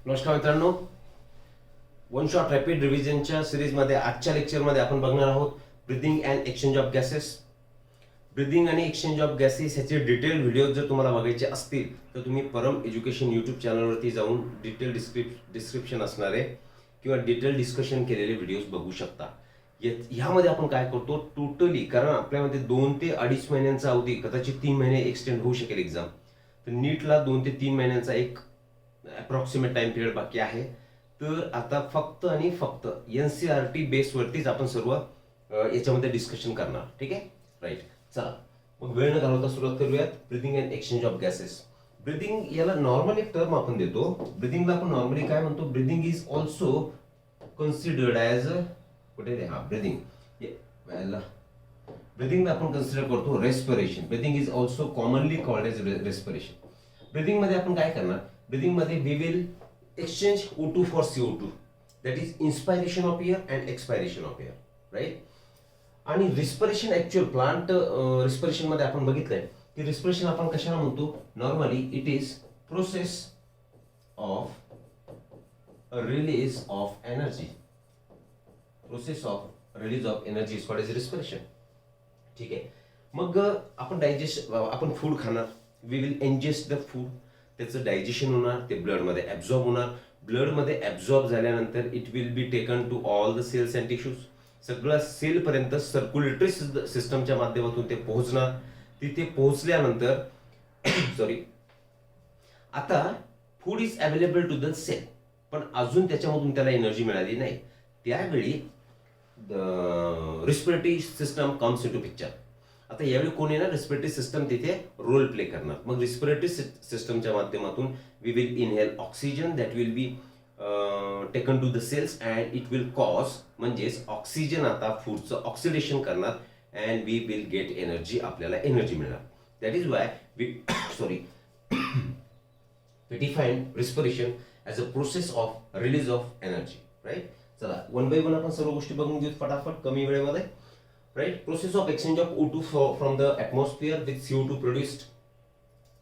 नमस्कार मित्रांनो, one shot rapid रिव्हिजनच्या सिरीजमध्ये आजच्या लेक्चरमध्ये आपण बघणार आहोत breathing and exchange of gases. Breathing आणि एक्सचेंज ऑफ गॅसेस ह्याचे डिटेल व्हिडिओ जर तुम्हाला बघायचे असतील तर तुम्ही परम एज्युकेशन यूट्यूब चॅनलवरती जाऊन डिटेल डिस्क्रिप्शन असणारे किंवा डिटेल डिस्कशन केलेले व्हिडिओज बघू शकता. ह्यामध्ये आपण काय करतो टोटली, कारण आपल्यामध्ये 2 ते 2.5 महिन्यांचा अवधी, कदाचित 3 महिने एक्सटेंड होऊ शकेल एक्झाम, तर नीटला 2 ते 3 महिन्यांचा एक अप्रॉक्सिमेट टाइम पिरियड बाकी आहे. तर आता फक्त आणि फक्त NCERT बेसवरतीच आपण सर्व याच्यामध्ये डिस्कशन करणार. ठीक आहे, राईट. चला मग वेळ न घालवता सुरुवात करूयात. Breathing and exchange of gases. Breathing याला नॉर्मल एक टर्म आपण देतो. ब्रीदिंगला आपण नॉर्मली काय म्हणतो, breathing is also considered as कुठे रे, हा ब्रीदिंग, ब्रीदिंगला आपण कन्सिडर करतो respiration. Breathing is also commonly called as respiration. Breathing मध्ये आपण काय करणार, ब्रीदिंग मध्ये we will exchange O2 for CO2, that is inspiration of air and expiration of air, right? आणि रिस्पिरेशन ऍक्च्युअल प्लांट रिस्पिरेशन मध्ये आपण बघितलंय की रिस्पिरेशन आपण कशाला म्हणतो, normally it is process of release of energy. Process of release of energy is called as respiration. ठीक आहे, मग आपण फूड खाणार, we will ingest the food, त्याचं डायजेशन होणार, ते ब्लडमध्ये ॲब्झॉर्ब होणार. ब्लडमध्ये ॲब्झॉर्ब झाल्यानंतर it will be taken to all the cells and tissues. सगळ्या सेलपर्यंत सर्क्युलेटरी सिस्टमच्या माध्यमातून ते पोहोचणार. तिथे पोहोचल्यानंतर सॉरी, आता food is available to the cell, पण अजून त्याच्यामधून त्याला एनर्जी मिळाली नाही. त्यावेळी respiratory system comes into picture. आता यावेळी कोण येणार, रिस्पिरेटरी सिस्टम तिथे रोल प्ले करणार. मग रिस्पिरेटरी सिस्टमच्या माध्यमातून we will inhale oxygen that will be taken to the cells and it will cause, म्हणजेच ऑक्सिजन आता फूडचं ऑक्सिडेशन करणार and we will get energy, आपल्याला एनर्जी मिळणार. That is why we we define respiration as a process of release of energy. Right. चला one by one आपण सर्व गोष्टी बघून घेऊ फटाफट कमी वेळेमध्ये. Right, process of exchange of O2 from the atmosphere with CO2 produced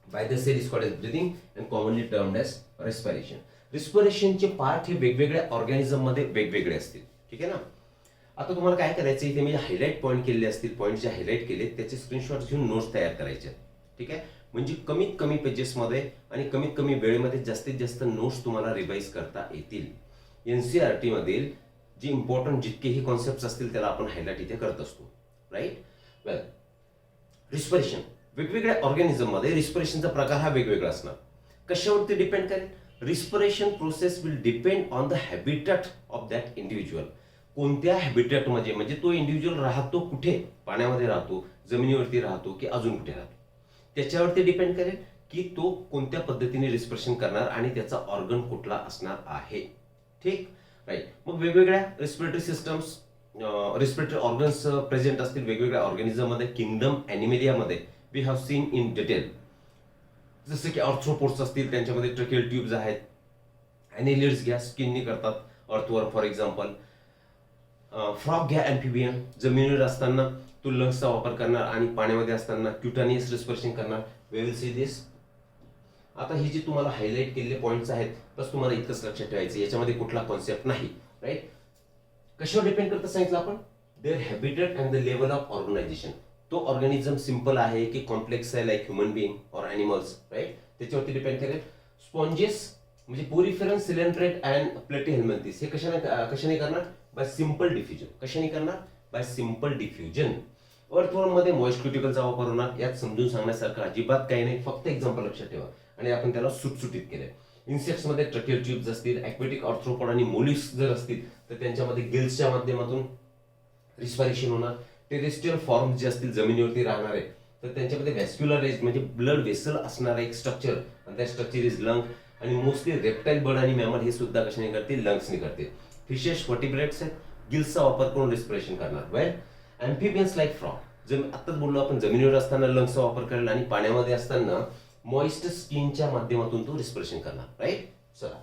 by the cell is called as breathing and commonly termed as respiration. Respiration चे पार्ट हे वेगवेगळ्या ऑर्गॅनिझम मध्ये वेगवेगळे असतील. ठीक आहे ना. आता तुम्हाला काय करायचं, इथे मी हायलाइट पॉईंट केलेले असतील, पॉईंट जे हायलाइट केले त्याचे स्क्रीनशॉट घेऊन नोट्स तयार करायचे. ठीक आहे, म्हणजे कमीत कमी पेजेस मध्ये आणि कमीत कमी वेळेमध्ये जास्तीत जास्त नोट्स तुम्हाला रिवाइज करता येतील. NCERT मधील जी इम्पॉर्टंट जितकेही कॉन्सेप्ट असतील त्याला आपण हायलाइट इथे करत असतो. राईट. वेल, रिस्पिरेशन वेगवेगळ्या ऑर्गॅनिझम मध्ये रिस्पिरेशनचा प्रकार हा वेगवेगळा असणार. कशावरती डिपेंड करेल, respiration process will depend on the habitat of that individual. कोणत्या हॅबिटॅट मध्ये, म्हणजे तो इंडिव्हिज्युअल राहतो कुठे, पाण्यामध्ये राहतो, जमिनीवरती राहतो की अजून कुठे राहतो, त्याच्यावरती डिपेंड करेल की तो कोणत्या पद्धतीने रिस्पिरेशन करणार आणि त्याचा ऑर्गन कुठला असणार आहे. ठीक, राईट. मग वेगवेगळ्या respiratory systems, respiratory organs present असतील वेगवेगळ्या ऑर्गॅनिझम मध्ये. किंगडम ॲनिमेलियामध्ये we have seen in detail, जसे की ऑर्थ्रोपोड्स असतील त्यांच्यामध्ये ट्रकेल ट्यूब्स आहेत. ॲनिलिड्स घ्या, स्किननी करतात अर्थवर फॉर एक्झाम्पल. फ्रॉग घ्या, ॲम्फिबियन, जमिनीवर असताना तो लंग्सचा वापर करणार आणि पाण्यामध्ये असताना क्युटानियस रिस्पिरेशन करणार. We will see this. आता ही जी तुम्हाला हायलाइट केलेले पॉईंट्स आहेत बस तुम्हाला इतकंच लक्षात ठेवायचं, याच्यामध्ये कुठला कॉन्सेप्ट नाही. राईट. कशावर डिपेंड करतं सांगितलं आपण, their habitat and the level of organization. तो ऑर्गॅनिझम सिम्पल आहे की कॉम्प्लेक्स आहे, like human being or animals. Right, त्याच्यावरती डिपेंड करेल. स्पॉन्जेस म्हणजे पोरिफेरन, सिलेंट्रेट अँड प्लेटिहेल्मिंथिस हे कशाने करणार, बाय सिम्पल डिफ्युजन. कशाने करणार, बाय सिम्पल डिफ्युजन. अर्थवर्म मध्ये मॉइस्ट क्युटिकलचा वापर होणार. यात समजून सांगण्यासारखं अजिबात काही नाही, फक्त एक्झाम्पल लक्षात ठेवा आणि आपण त्याला सुटसुटीत केलंय. इन्सेक्ट्स मध्ये ट्रकेल ट्यूब्स असतील, ॲक्वेटिक ऑर्थ्रोपॉड आणि मोलिस्क जर असतील तर त्यांच्यामध्ये गिल्सच्या माध्यमातून रिस्पिरेशन होणार. टेरेस्ट्रियल फॉर्म जे असतील जमिनीवरती राहणारे तर त्यांच्यामध्ये व्हॅस्क्युलराइज म्हणजे ब्लड वेसल असणारा एक स्ट्रक्चर, आणि त्या स्ट्रक्चर इज लंग. आणि मोस्टली रेप्टाईल बर्ड आणि मॅमल हे सुद्धा कशाने करतील, लंग्सने करतील. फिशेस व्हर्टिब्रेट्स आहेत, गिल्सचा वापर करून रिस्पिरेशन करणार. वेल, ॲम्फिबियन्स लाईक फ्रॉग, आत्ताच बोललो आपण, जमिनीवर असताना लंग्सचा वापर करेल आणि पाण्यामध्ये असताना मॉइस्ट स्किनच्या माध्यमातून तो रिस्पिरेशन करणार. राईट. चला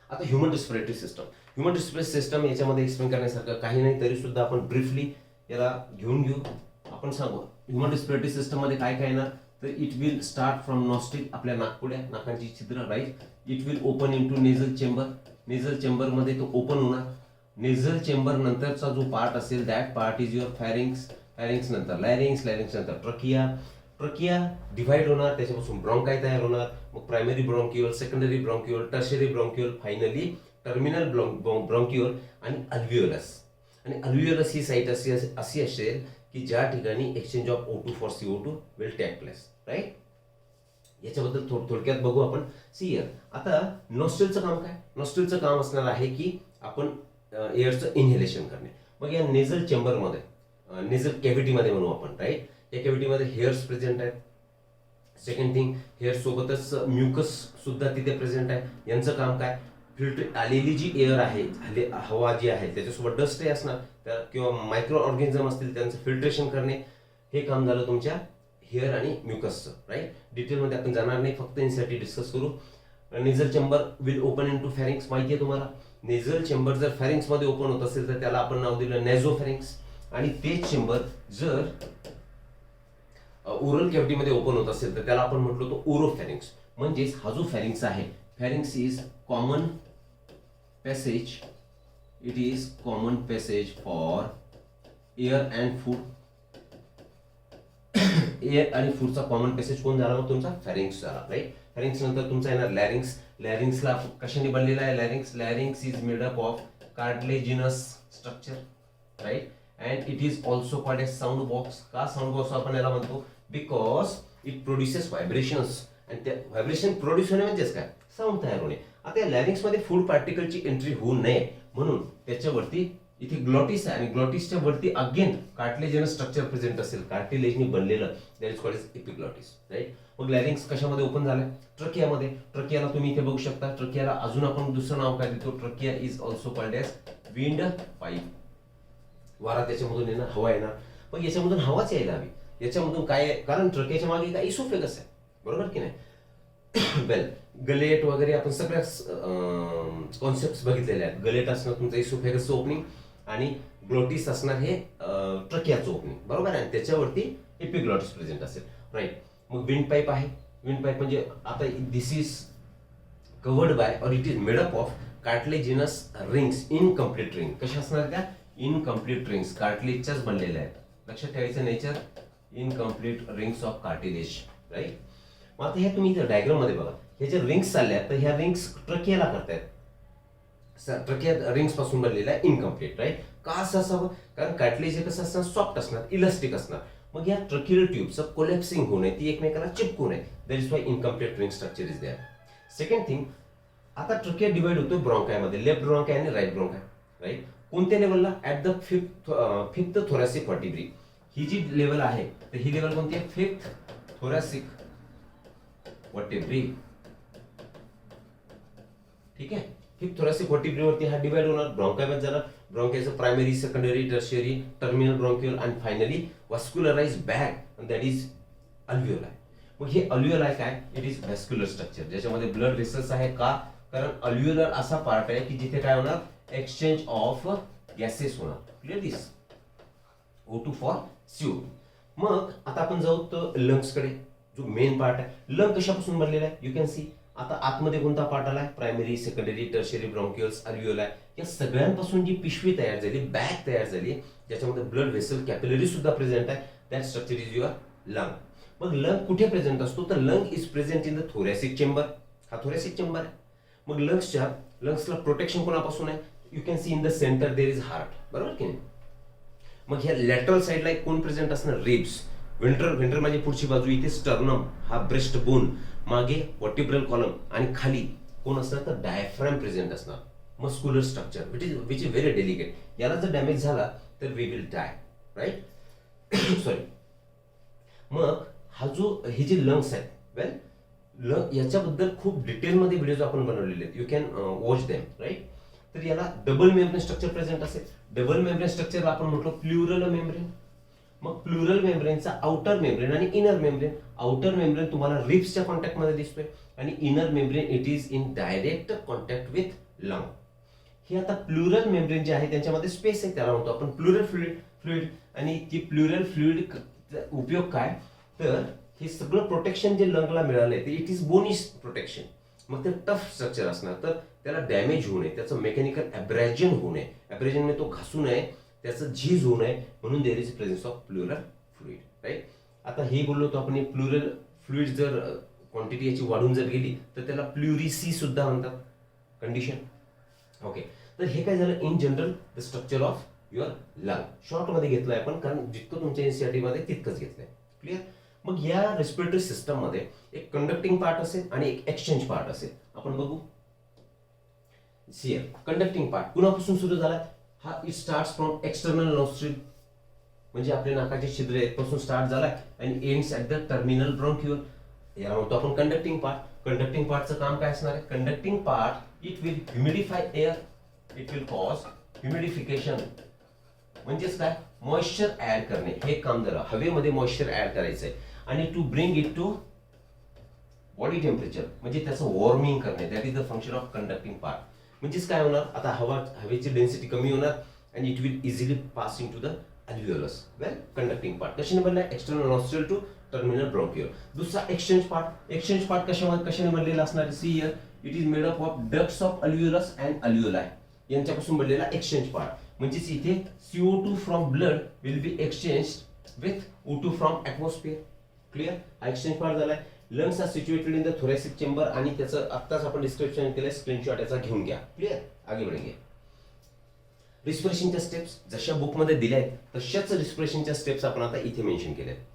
आता human respiratory system. Human respiratory system याच्यामध्ये एक्सप्लेन करण्यासारखं काही नाही, तरी सुद्धा आपण ब्रीफली याला घेऊन घेऊ. आपण सांगू ह्युमन रिस्पिरेटरी सिस्टम मध्ये काय काय येणार, तर it will start from nostril, आपल्या नाकपुड्या, नाकांची छिद्र, right. It will open into nasal chamber. Nasal chamber मध्ये तो ओपन होणार. नेझल चेंबर नंतरचा जो पार्ट असेल that part is your pharynx. Pharynx नंतर लॅरिंग्स, लॅरिंग्स नंतर ट्रकिया. ट्रकिया डिव्हाइड होणार, त्याच्यापासून ब्रॉन्काय तयार होणार. मग primary bronchiole, secondary bronchiole, tertiary bronchiole, finally terminal bronchiole आणि अल्व्हिओलस. आणि अल्व्हिओलस ही साईट अशी असेल की ज्या ठिकाणी exchange of O2 for CO2 will take place, right. याच्याबद्दल थोडक्यात बघू आपण. See here. आता नॉस्ट्रिलचं काम काय? नॉस्ट्रिलचं काम असणार आहे की आपण एअरचं इनहेलेशन करणे. मग या नेझल चेंबरमध्ये, नेझल कॅव्हिटीमध्ये म्हणू आपण, राईट. या कॅव्हिटीमध्ये हेअर्स प्रेझेंट आहेत. सेकंड थिंग, हेअर सोबतच म्युकस सुद्धा तिथे प्रेझेंट आहे. यांचं काम काय? फिल्टर आलेली जी एअर आहे, हवा जी आहे त्याच्यासोबत डस्टही असणार किंवा मायक्रो ऑर्गॅनिझम असतील त्यांचं फिल्ट्रेशन करणे, हे काम झालं तुमच्या हेअर आणि म्युकसचं, राईट. डिटेलमध्ये आपण जाणार नाही, फक्त यासाठी डिस्कस करू. Nasal chamber will open into pharynx. माहिती आहे तुम्हाला, नेझल चेंबर जर फॅरिंग्स मध्ये ओपन होत असेल तर त्याला आपण नाव दिलं नेझोफॅरिंग्स. आणि तेच चेंबर जर ओरल कॅव्हिटीमध्ये ओपन होत असेल तर त्याला आपण म्हटलो तो ओरोफॅरिंग्स. म्हणजेच हा जो फॅरिंग्स आहे, pharynx is common passage. It is common passage for air and food. Air आणि फूडचा कॉमन पॅसेज कोण झाला? मग तुमचा फॅरिंग्स झाला, राईट. फॅरिंग्स नंतर तुमचा येणार लॅरिंग्स. लॅरिंग्सला कशाने बनलेला आहे larynx? Larynx is made up of cartilaginous structure, right. And it is also called as sound box. का साऊंड बॉक्स आपण याला म्हणतो? Because it produces vibrations. आणि त्या व्हायब्रेशन प्रोड्यूस होणे म्हणजेच काय? साऊंड तयार होणे. आता या लॅरिंग्स मध्ये फूड पार्टिकलची एंट्री होऊ नये म्हणून त्याच्यावरती इथे ग्लॉटिस आहे आणि ग्लॉटिसच्या वरती अगेन कार्टिलेजिनस स्ट्रक्चर प्रेझेंट असेल, कार्टिलेजनी बनलेलं, that is called as epiglottis, right. मग लॅरिंग्स कशामध्ये ओपन झालाय? ट्रकियामध्ये. ट्रकियाला तुम्ही इथे बघू शकता. ट्रकियाला अजून आपण दुसरं नाव काय देतो? Trachea is also called as windpipe. वारा त्याच्यामधून येणार, हवा येणार. मग याच्यामधून हवाच यायला हवी. याच्यामधून काय आहे? कारण ट्रकियाच्या मागे काय इसोफेगस आहे, बरोबर की नाही? वेल, गलेट वगैरे आपण सगळ्या कॉन्सेप्ट बघितलेले आहेत. गलेट असणार तुमचं इसोफेगसचं ओपनिंग आणि ग्लोटिस असणार हे ट्रकियाचं ओपनिंग, बरोबर आहे. त्याच्यावरती एपिग्लॉटिस प्रेझेंट असेल, राईट. मग विंड पाईप आहे. विंड पाईप म्हणजे आता दिस इज कवर्ड बाय और it is made up of cartilaginous rings, incomplete ring. कशा असणार त्या? इनकम्प्लीट रिंग्स, कार्टिलेजच्याच बनलेल्या आहेत. लक्षात ठेवायचं nature, incomplete rings of cartilage, right. मग आता हे तुम्ही इथे डायग्राम मध्ये बघा, हे जे रिंग्स चालल्या तर ह्या रिंग्स ट्रकियाला करतायत. ट्रकिया रिंग्स पासून बनलेला आहे, इनकम्प्लीट, राईट. का असं असावं? कारण कार्टिलेज हे कसं असणार? सॉफ्ट असणार, इलास्टिक असणार. मग या ट्रकियल ट्यूबचं कोलॅप्सिंग होऊ नये, ती एकमेकाला चिपकू नये, that is why incomplete ring structure is there. Second thing, आता ट्रकिया डिवाइड होतो ब्रॉन्कायमध्ये, लेफ्ट ब्रॉन्काय आणि राईट ब्रॉन्काय, राईट. कोणत्या लेवलला? At the fifth thoracic vertebrae. ही जी लेवल आहे तर ही लेवल कोणती आहे? फिफ्थ थोरॅसिक व्हर्टिब्री, ठीक आहे. फिफ्थ थोरॅसिक व्हर्टिब्री वरती हा डिवाइड होणार, ब्रॉन्कायमध्ये जाणार. ब्रॉन्कायचं primary, secondary, tertiary, terminal bronchiole आणि finally vascularise bag, that is alveoli. मग हे अल्व्हिओलाई काय? इट इज व्हॅस्क्युलर स्ट्रक्चर ज्याच्यामध्ये ब्लड व्हेसल्स आहे. का? कारण अल्व्हिओलर असा पार्ट आहे की जिथे काय होणार? एक्सचेंज ऑफ गॅसेस होणार. Clear this? O2 for CO2. मग आता आपण जाऊ तर लंग्स कडे, जो मेन पार्ट आहे. लंग कशापासून बनलेला आहे? You can see. आता आतमध्ये कोणता पार्ट आलाय? Primary, secondary, tertiary bronchioles, alveoli. या सगळ्यांपासून जी पिशवी तयार झाली, बॅग तयार झाली, ज्याच्यामध्ये ब्लड व्हेसल, कॅपिलरी सुद्धा प्रेझेंट आहे, that structure is your lung. मग लंग कुठे प्रेझेंट असतो? तर lung is present in the thoracic chamber. हा थोरॅसिक चेंबर आहे. मग लंग्सला प्रोटेक्शन कोणापासून आहे? You can C in the centre there is heart, बरोबर की नाही? मग ह्या लॅटरल साइडला एक कोण प्रेझेंट असणार? रिब्स. व्हेंट्रल म्हणजे पुढची बाजू, इथे स्टर्नम, हा ब्रेस्ट बोन, मागे व्हर्टिब्रल कॉलम आणि खाली कोण असणार? तर डायफ्राम प्रेझेंट असणार. Muscular structure which is very delicate. याला जर डॅमेज झाला तर we will die, right. Sorry. मग हा जो हे जे लंग्स आहेत, वेल, लंग याच्याबद्दल खूप डिटेलमध्ये व्हिडिओज आपण बनवलेले आहेत. You can watch them, right. तर याला डबल मेम्ब्रेन स्ट्रक्चर प्रेझेंट असेल. डबल मेम्ब्रेन स्ट्रक्चर आपण म्हटलो प्लुरल मेम्ब्रेन. मग प्लुरल मेम्ब्रेनचा आउटर मेम्ब्रेन आणि इनर मेम्ब्रेन. आउटर मेम्ब्रेन तुम्हाला रिब्सच्या कॉन्टॅक्ट मध्ये दिसतोय आणि inner membrane it is in direct contact with lung. हे आता प्लुरल मेम्ब्रेन जे आहे त्यांच्यामध्ये स्पेस आहे, त्याला म्हणतो आपण प्लुरल फ्लुइड. आणि ती प्लुरल फ्लुइड उपयोग काय? तर हे सगळं प्रोटेक्शन जे लंगला मिळालंय ते इट इज बोनीस प्रोटेक्शन. मग ते टफ स्ट्रक्चर असणार, तर त्याला डॅमेज होऊ नये, त्याचं मेकॅनिकल ॲब्रॅजन होऊ नये, ॲब्रॅजन म्हणजे तो घासू नये, त्याचं झीज होऊ नये, म्हणून there is presence of pleural fluid. Right. आता हे बोललो तो आपण, प्लुरल फ्लुइड जर क्वांटिटी याची वाढून जर गेली तर त्याला प्लुरिसी सुद्धा म्हणतात कंडिशन. ओके. तर हे काय झालं in general the structure of your lung. शॉर्टमध्ये घेतलंय आपण, कारण जितकं तुमच्या एनसीईआरटी मध्ये तितकंच घेतलंय. क्लिअर. मग या रेस्पिरेटरी सिस्टम मध्ये एक कंडक्टिंग पार्ट असेल आणि एक एक्सचेंज पार्ट असेल. आपण बघू. सियर कंडक्टिंग पार्ट कुणापासून सुरू झाला? हा it starts from external nostril, म्हणजे आपल्या नाकाचे छिद्र पासून स्टार्ट झालाय आणि एंड्स ॲट द टर्मिनल ब्रॉन्क्युल. याला म्हणतो आपण कंडक्टिंग पार्ट. कंडक्टिंग पार्टचं काम काय असणार आहे? Conducting part it will humidify air, it will cause humidification. म्हणजेच काय? मॉइश्चर ऍड करणे, हे काम झालं. हवेमध्ये मॉइश्चर ऍड करायचंय आणि to bring it to body temperature, म्हणजे त्याचं वॉर्मिंग करणे. That is the function of conducting part. म्हणजेच काय होणार? आता हवेची डेन्सिटी कमी होणार आणि it will easily pass into the alveolus. Well, conducting part कशाने बनलाय? External nostril to terminal bronchiole. दुसरा एक्सचेंज पार्ट. एक्सचेंज पार्ट कशाने बनलेला असणार आहे? See here it is made up of ducts of alveolus and alveoli यांच्यापासून बनलेला exchange part. म्हणजेच इथे CO2 from blood will be exchanged with O2 from atmosphere. Clear. हा एक्सचेंज पार्ट झालाय. Lungs are situated in the thoracic chamber आणि त्याचं आत्ताच आपण डिस्क्रिप्शन केलंय, स्क्रीनशॉट याचा घेऊन घ्या. क्लिअर. आगे बढेंगे. रिस्पिरेशनच्या स्टेप्स जशा बुकमध्ये दिल्या आहेत तशाच रिस्पिरेशनच्या स्टेप्स आपण आता इथे मेन्शन केल्या आहेत.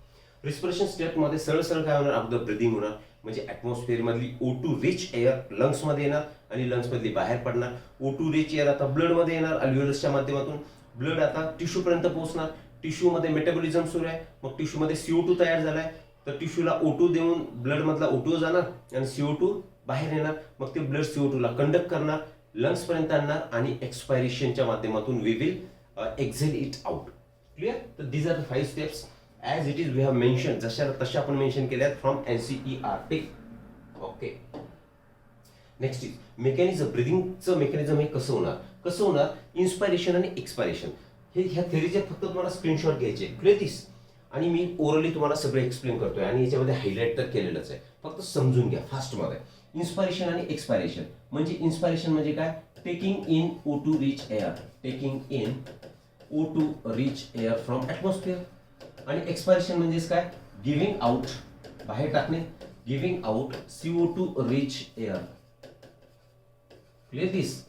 रिस्पिरेशन स्टेपमध्ये सरळ सरळ काय होणार? अगोदर ब्रिदिंग होणार, म्हणजे ॲटमॉस्फिअर मधली O2 रिच एअर लंग्स मध्ये येणार आणि लंग्स मधली बाहेर पडणार. O2 रिच एअर आता ब्लड मध्ये येणार अल्व्हिओलसच्या माध्यमातून. ब्लड आता टिश्यू पर्यंत पोहोचणार. टिश्यू मध्ये मेटाबॉलिझम सुरू आहे. मग टिश्यू मध्ये CO2 तयार झालाय, तर टिश्यूला O2 देऊन ब्लड मधला O2 जाणार आणि CO2 बाहेर येणार. मग ते ब्लड CO2 ला कंडक्ट करणार, लंग्स पर्यंत आणणार आणि एक्सपायरेशनच्या माध्यमातून we will exhale it out. Clear. तर these are the 5 steps as it is we have mention, जशा तशा आपण मेन्शन केल्यात from NCERT. Okay. Next is mechanism. ब्रिदिंगचं मेकॅनिझम हे कसं होणार? इन्स्पायरेशन आणि एक्सपायरेशन. हे ह्या थेरीचे फक्त तुम्हाला स्क्रीनशॉट घ्यायचे. क्लिअर दिस. आणि मी ओरली तुम्हाला सगळं एक्सप्लेन करतोय आणि याच्यामध्ये हायलाइट तर केलेलंच आहे, फक्त समजून घ्या फास्टमध्ये. इन्स्पायरेशन आणि एक्सपायरेशन म्हणजे इन्स्पायरेशन म्हणजे काय? Taking in O2 rich air, taking in O2 rich air from atmosphere. आणि एक्सपायरेशन म्हणजेच काय? गिव्हिंग आउट, बाहेर टाकणे, giving out CO2 rich air. Clear this.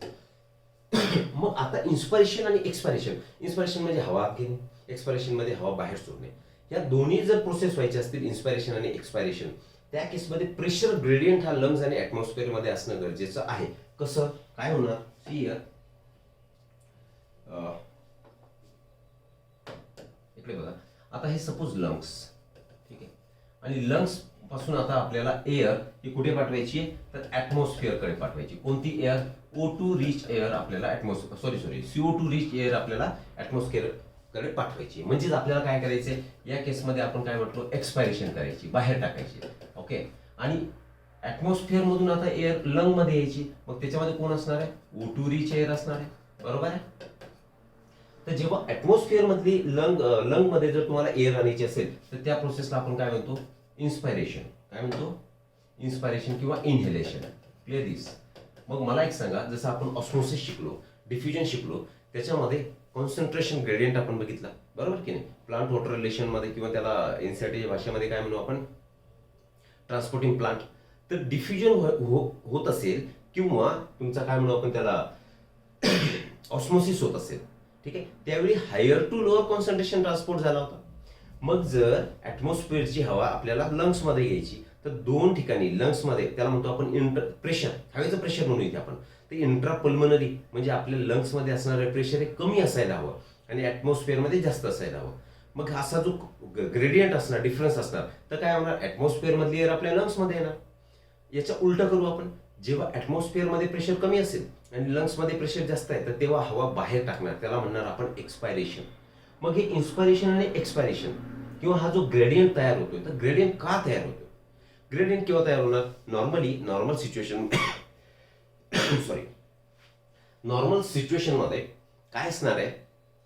मग आता इन्स्पायरेशन आणि एक्सपायरेशन. इन्स्पायरेशन म्हणजे हवा आत घेणे, एक्सपायरेशन मध्ये हवा बाहेर सोडणे. या दोन्ही जर प्रोसेस व्हायचे असतील इन्स्पायरेशन आणि एक्सपायरेशन, त्या केसमध्ये प्रेशर ग्रेडियंट हा लंग्स आणि ॲटमॉस्फिअर मध्ये असणं गरजेचं आहे. कसं काय होणार? हियर इकडे बघा. आता हे सपोज लंग्स, ठीक आहे, आणि लंग्स पासून आता आपल्याला एअर ही कुठे पाठवायची आहे? तर ॲटमॉस्फिअर कडे पाठवायची. कोणती एअर? O2 रिच एअर आपल्याला CO2 रिच एअर आपल्याला ॲटमॉस्फिअर कडे पाठवायची. म्हणजेच आपल्याला काय करायचंय या केसमध्ये? आपण काय म्हटलो? एक्सपायरेशन करायची, बाहेर टाकायची. ओके. आणि ॲटमॉस्फिअर मधून आता एअर लंग मध्ये यायची. मग त्याच्यामध्ये कोण असणार आहे? O2 रिच एअर असणार आहे. बरोबर आहे. तर जेव्हा ॲटमॉस्फिअर मधली लंग मध्ये जर तुम्हाला एअर आणायची असेल तर त्या प्रोसेसला आपण काय म्हणतो? इन्स्पायरेशन. काय म्हणतो? इन्स्पायरेशन किंवा इनहेलेशन. Clear this. मग मला एक सांगा, जसं आपण ऑस्मोसिस शिकलो, डिफ्युजन शिकलो, त्याच्यामध्ये कॉन्सन्ट्रेशन ग्रेडियंट आपण बघितला, बरोबर की नाही? प्लांट वॉटर रिलेशन मध्ये किंवा त्याला एनसीईआरटीच्या भाषेमध्ये काय म्हणू आपण? Transporting plant. तर डिफ्युजन होत असेल किंवा तुमचा काय म्हणू आपण त्याला ऑस्मोसिस होत असेल, ठीक आहे, त्यावेळी higher to lower concentration transport झाला होता. मग जर ॲटमॉस्फिअरची हवा आपल्याला लंग्स मध्ये घ्यायची तर दोन ठिकाणी लंग्स मध्ये, त्याला म्हणतो आपण प्रेशर, हवेचं प्रेशर म्हणू इथे आपण. तर इंट्रापल्मनरी म्हणजे आपल्या लंग्स मध्ये असणारं प्रेशर हे कमी असायला हवं आणि ॲटमॉस्फिअर मध्ये जास्त असायला हवं. मग असा जो ग्रेडियंट असणार, डिफरन्स असणार, तर काय होणार? ॲटमॉस्फिअर मधली एअर आपल्या लंग्स मध्ये येणार. याचा उलटा करू आपण. जेव्हा ॲटमॉस्फिअर मध्ये प्रेशर कमी असेल आणि लंग्स मध्ये प्रेशर जास्त आहे तर तेव्हा हवा बाहेर टाकणार, त्याला म्हणणार आपण एक्सपायरेशन. मग हे इन्स्पायरेशन आणि एक्सपायरेशन किंवा हा जो ग्रेडियंट तयार होतोय, तर ग्रेडियंट का तयार होतोय? ग्रेडियंट केव्हा तयार होणार? नॉर्मल सिच्युएशन मध्ये काय असणार आहे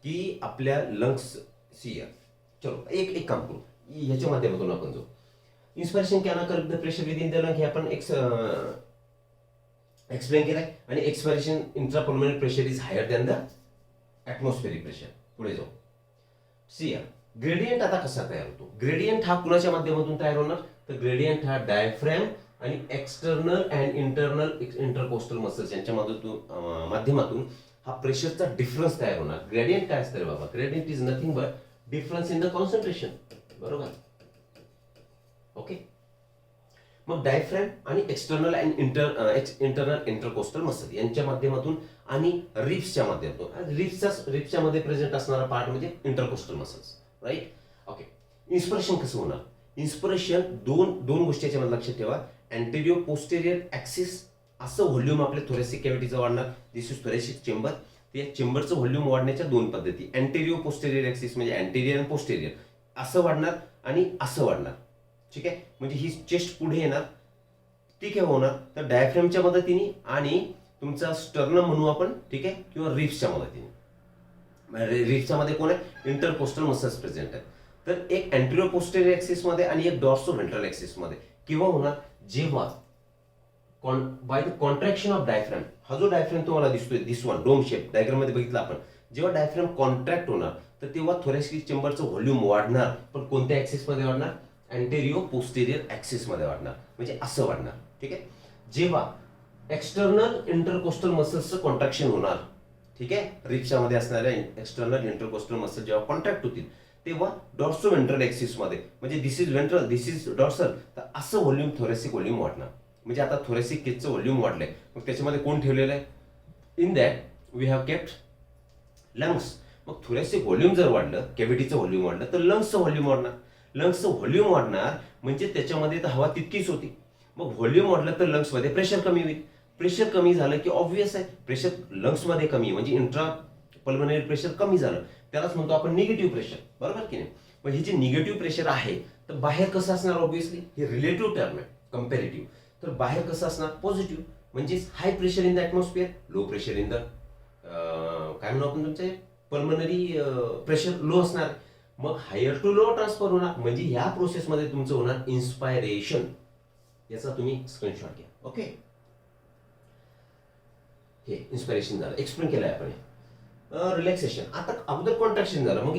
की आपल्या लंग्स चलो एक काम करू, ह्याच्या माध्यमातून आपण जाऊ. Inspiration cannot curb the pressure within the lung हे आपण एक्सप्लेन केलंय. आणि expiration intrapulmonary pressure is higher than the atmospheric pressure. पुढे जाऊ. सी ग्रेडियंट आता कसा तयार होतो. ग्रेडियंट हा कुणाच्या माध्यमातून तयार होणार, तर ग्रेडियंट हा डायफ्रॅम आणि external and internal intercostal muscles यांच्या माध्यमातून हा प्रेशरचा डिफरन्स तयार होणार. ग्रेडियंट काय असतं रे बाबा, gradient is nothing but difference in the concentration. बरोबर. ओके. मग डायफ्रॅम आणि external and internal intercostal muscle यांच्या माध्यमातून आणि रिब्सच्या माध्यमातून. रिब्सच्या मध्ये प्रेझेंट असणारा पार्ट म्हणजे intercostal muscles. Right. Okay. Inspiration कसं होणार. इन्स्पिरेशन दोन गोष्टीच्या मध्ये लक्षात ठेवा. अँटेरियर पोस्टेरियर ऍक्सिस असं व्हॉल्यूम आपल्या थोरॅसिक कॅव्हिटीचं वाढणार. This is thoracic chamber. त्या चेंबरचं व्हॉल्यूम वाढण्याच्या दोन पद्धती. अँटेरियर पोस्टेरियर ऍक्सिस म्हणजे अँटेरियर आणि पोस्टेरियर असं वाढणार आणि असं वाढणार. ठीक आहे. म्हणजे ही चेस्ट पुढे येणार. ती केव्हा होणार, तर डायफ्रॅमच्या मदतीने आणि तुमचा स्टर्नम म्हणू आपण. ठीक आहे. किंवा रिब्सच्या मदतीने. रिब्सच्या मध्ये कोण आहे, इंटरकोस्टल मसल्स प्रेझेंट आहेत. तर एक अँटेरियर पोस्टेरियर ऍक्सिस मध्ये आणि एक डॉर्सो व्हेंट्रल ऍक्सिस मध्ये. केव्हा होणार, जेव्हा by the contraction of diaphragm. हा जो डायफ्रॅम तुम्हाला दिसतोय, दिस वन डोम शेप डायग्राम मध्ये बघितलं आपण. जेव्हा डायफ्रॅम कॉन्ट्रॅक्ट होणार तर तेव्हा थोरॅसिक चेंबरचं व्हॉल्यूम वाढणार. पण कोणत्या ऍक्सिस मध्ये वाढणार, अँटेरियर पोस्टेरियर ऍक्सिस मध्ये वाढणार. म्हणजे असं वाढणार. ठीक आहे. जेव्हा एक्सटर्नल इंटरकोस्टल मसल्सचं कॉन्ट्रॅक्शन होणार. ठीक आहे. रिब्सच्या मध्ये असणाऱ्या एक्सटर्नल इंटरकोस्टल मसल जेव्हा कॉन्ट्रॅक्ट होतील तेव्हा डॉर्सो व्हेंट्रल ऍक्सिस मध्ये, म्हणजे this is ventral, this is dorsal, तर असं व्हॉल्यूम थोरॅसिक व्हॉल्यूम वाढणार. म्हणजे आता थोरॅसिक केजचं व्हॉल्यूम वाढलंय. मग त्याच्यामध्ये कोण ठेवलेलं आहे, in that we have kept lungs. मग थोरॅसिक व्हॉल्यूम जर वाढलं, कॅव्हिटीचं व्हॉल्यूम वाढलं, तर लंग्सचं व्हॉल्यूम वाढणार. लंग्सचं व्हॉल्यूम वाढणार म्हणजे त्याच्यामध्ये तर हवा तितकीच होती. मग व्हॉल्यूम वाढलं तर लंग्समध्ये प्रेशर कमी होईल. प्रेशर कमी झालं की ऑब्व्हियस आहे प्रेशर लंग्समध्ये कमी, म्हणजे इंट्रा पल्मोनरी प्रेशर कमी झालं, त्यालाच म्हणतो आपण निगेटिव्ह प्रेशर. बरोबर की नाही. मग हे जे निगेटिव्ह प्रेशर आहे तर बाहेर कसं असणार, ऑब्व्हियसली हे रिलेटिव्ह टर्म आहे, कम्पॅरेटिव्ह. तर बाहेर कसं असणार, पॉझिटिव्ह. म्हणजे high pressure in the atmosphere, low pressure in the काय म्हणू आपण तुमचे पल्मोनरी प्रेशर लो असणार. मग हायर टू लो ट्रान्सफर होणार. म्हणजे ह्या प्रोसेसमध्ये तुमचं होणार इन्स्पायरेशन. याचा तुम्ही स्क्रीनशॉट घ्या. ओके. हे इन्स्पिरेशन झालं, एक्सप्लेन केलंय आपण. रिलॅक्सेशन. आता अगोदर कॉन्ट्रॅक्शन झालं, मग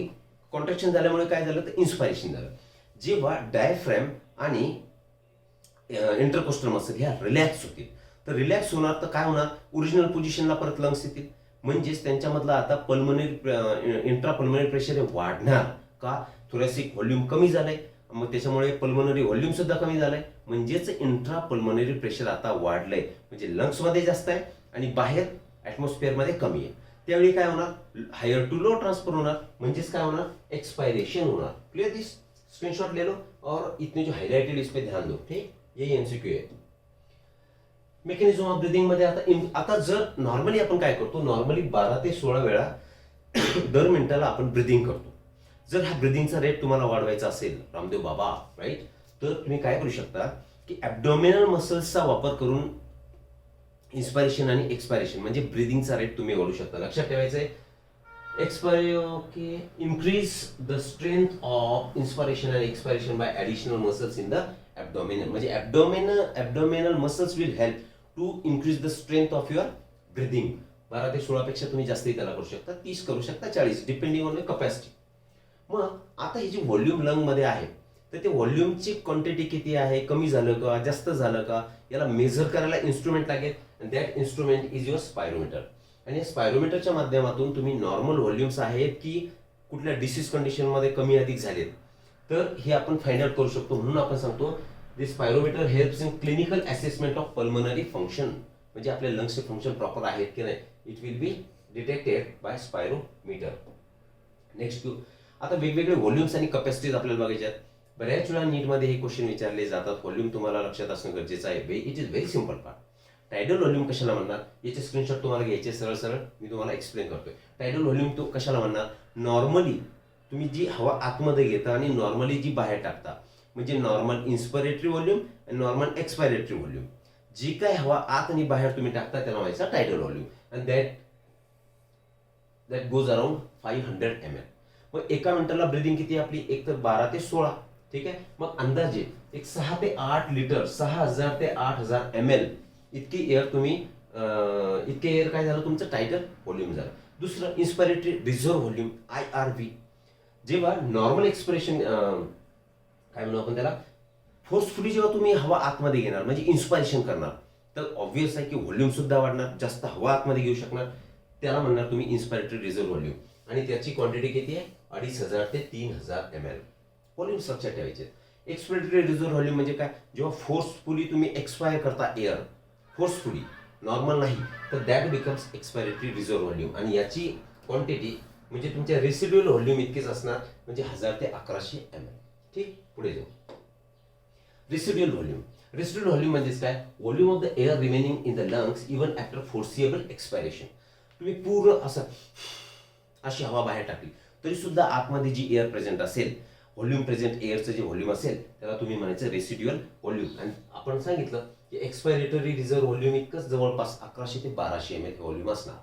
कॉन्ट्रॅक्शन झाल्यामुळे काय झालं, तर इन्स्पायरेशन झालं. जेव्हा डायफ्रॅम आणि इंटरकोस्टल मसल ह्या रिलॅक्स होतील, तर रिलॅक्स होणार तर काय होणार, ओरिजिनल पोझिशनला परत लंग्स येतील. म्हणजेच त्यांच्यामधला आता पल्मोनरी इंट्रापल्मोनरी प्रेशर हे वाढणार. का, थोरॅसिक व्हॉल्यूम कमी झालंय, मग त्याच्यामुळे पल्मोनरी व्हॉल्यूम सुद्धा कमी झालाय. म्हणजेच इंट्रापल्मोनरी प्रेशर आता वाढलंय. म्हणजे लंग्समध्ये जास्त आहे आणि बाहेर ॲटमॉस्फिअरमध्ये कमी आहे. त्यावेळी काय होणार, हायर टू लो ट्रान्सफर होणार. म्हणजेच काय होणार, एक्सपायरेशन होणार. क्लियर दिस. स्क्रीनशॉट ले लो और इतने जो हाईलाइटेड इस पे ध्यान दो. ठीक, यही एमसीक्यू आहे. मेकॅनिझम ऑफ ब्रिदिंग मध्ये आता जर नॉर्मली आपण काय करतो, नॉर्मली 12 ते 16 वेळा दर मिनिटाला आपण ब्रिदिंग करतो. जर हा ब्रिदिंगचा रेट तुम्हाला वाढवायचा असेल रामदेव बाबा, राईट, तर तुम्ही काय करू शकता की ॲब्डोमिनल मसल्सचा वापर करून इन्स्पायरेशन आणि एक्सपायरेशन म्हणजे ब्रिदिंगचा रेट तुम्ही वाढवू शकता. लक्षात ठेवायचं आहे, okay, increase the strength of inspiration and expiration by additional muscles in the abdominal. म्हणजे abdominal muscles will help to increase the strength of your breathing. 12 ते 16 पेक्षा तुम्ही जास्तही त्याला करू शकता, 30 करू शकता, 40 डिपेंडिंग ऑन द कपॅसिटी. मग आता ही जी व्हॉल्यूम लंग मध्ये आहे तर ते व्हॉल्यूमची क्वांटिटी किती आहे, कमी झालं का, जास्त झालं का, याला मेजर करायला इन्स्ट्रुमेंट लागेल. That instrument is your spirometer. आणि या स्पायरोमीटरच्या माध्यमातून तुम्ही नॉर्मल व्हॉल्यूम्स आहेत की कुठल्या डिसीज कंडिशनमध्ये कमी अधिक झालेत तर हे आपण फाइंड आउट करू शकतो. म्हणून आपण सांगतो this spirometer helps in clinical assessment of pulmonary function. म्हणजे आपल्या लंग्सचे फंक्शन प्रॉपर आहेत की नाही, it will be detected by spirometer. Next आता वेगवेगळे व्हॉल्यूम्स आणि कपॅसिटीज आपल्याला बघायचे आहेत. बऱ्याच वेळा नीटमध्ये हे क्वेश्चन विचारले जातात. व्हॉल्यूम तुम्हाला लक्षात असणं गरजेचं आहे. It is very simple part. Tidal volume कशाला म्हणणार, याचे स्क्रीनशॉट तुम्हाला घ्यायचे, सरळ सरळ मी तुम्हाला एक्सप्लेन करतोय. टायडल व्हॉल्यूम तो कशाला म्हणणार, नॉर्मली तुम्ही जी हवा आतमध्ये घेता आणि नॉर्मली जी बाहेर टाकता, म्हणजे नॉर्मल इन्स्पिरेटरी व्हॉल्यूम आणि नॉर्मल एक्सपायरेटरी व्हॉल्यूम. जी काय हवा आत आणि बाहेर तुम्ही टाकता त्याला व्हायचा tidal volume. And that goes around 500 ml. मग एका मिनिटाला ब्रिदिंग किती आपली, एक तर 12 ते 16. ठीक आहे. मग अंदाजे एक 6 ते 8 लिटर 6000 ते 8000 ml इतकी एअर तुम्ही इतके एअर काय झालं तुमचं टायटल व्हॉल्यूम झालं. दुसरं इन्स्पायरेटरी रिझर्व्ह व्हॉल्यूम IRV. जेव्हा नॉर्मल एक्सप्रेशन काय म्हणू आपण त्याला फोर्सफुली जेव्हा तुम्ही हवा आतमध्ये घेणार म्हणजे इन्स्पायरेशन करणार तर ऑब्व्हियस आहे की व्हॉल्यूम सुद्धा वाढणार, जास्त हवा आतमध्ये घेऊ शकणार, त्याला म्हणणार तुम्ही इन्स्पायरेटरी रिझर्व्ह व्हॉल्यूम. आणि त्याची क्वांटिटी किती आहे 2500 ते 3000 ml. व्हॉल्यूम लक्षात ठेवायचे. एक्सपायरेटरी रिझर्व्ह व्हॉल्यूम म्हणजे काय, जेव्हा फोर्सफुली तुम्ही एक्सपायर करता एअर फोर्सफुली नॉर्मल नाही तर that becomes expiratory reserve volume. आणि याची क्वांटिटी म्हणजे तुमच्या रेसिड्युअल व्हॉल्यूम इतकेच असणार म्हणजे 1000 ते 1100 ml. ठीक, पुढे जाऊ. Residual volume. रेसिड्युअल व्हॉल्यूम म्हणजेच काय, volume of the air remaining in the lungs even after foreseeable expiration. तुम्ही पूर्ण असं अशी हवा बाहेर टाकली तरी सुद्धा आतमध्ये जी एअर प्रेझेंट असेल, व्हॉल्यूम प्रेझेंट एअरचं जे व्हॉल्यूम असेल त्याला तुम्ही म्हणायचं रेसिड्युअल व्हॉल्यूम. आणि आपण सांगितलं की एक्सपायरेटरी रिझर्व्ह व्हॉल्यूम इतकंच जवळपास 1100 ते 1200 ml व्हॉल्यूम असणार.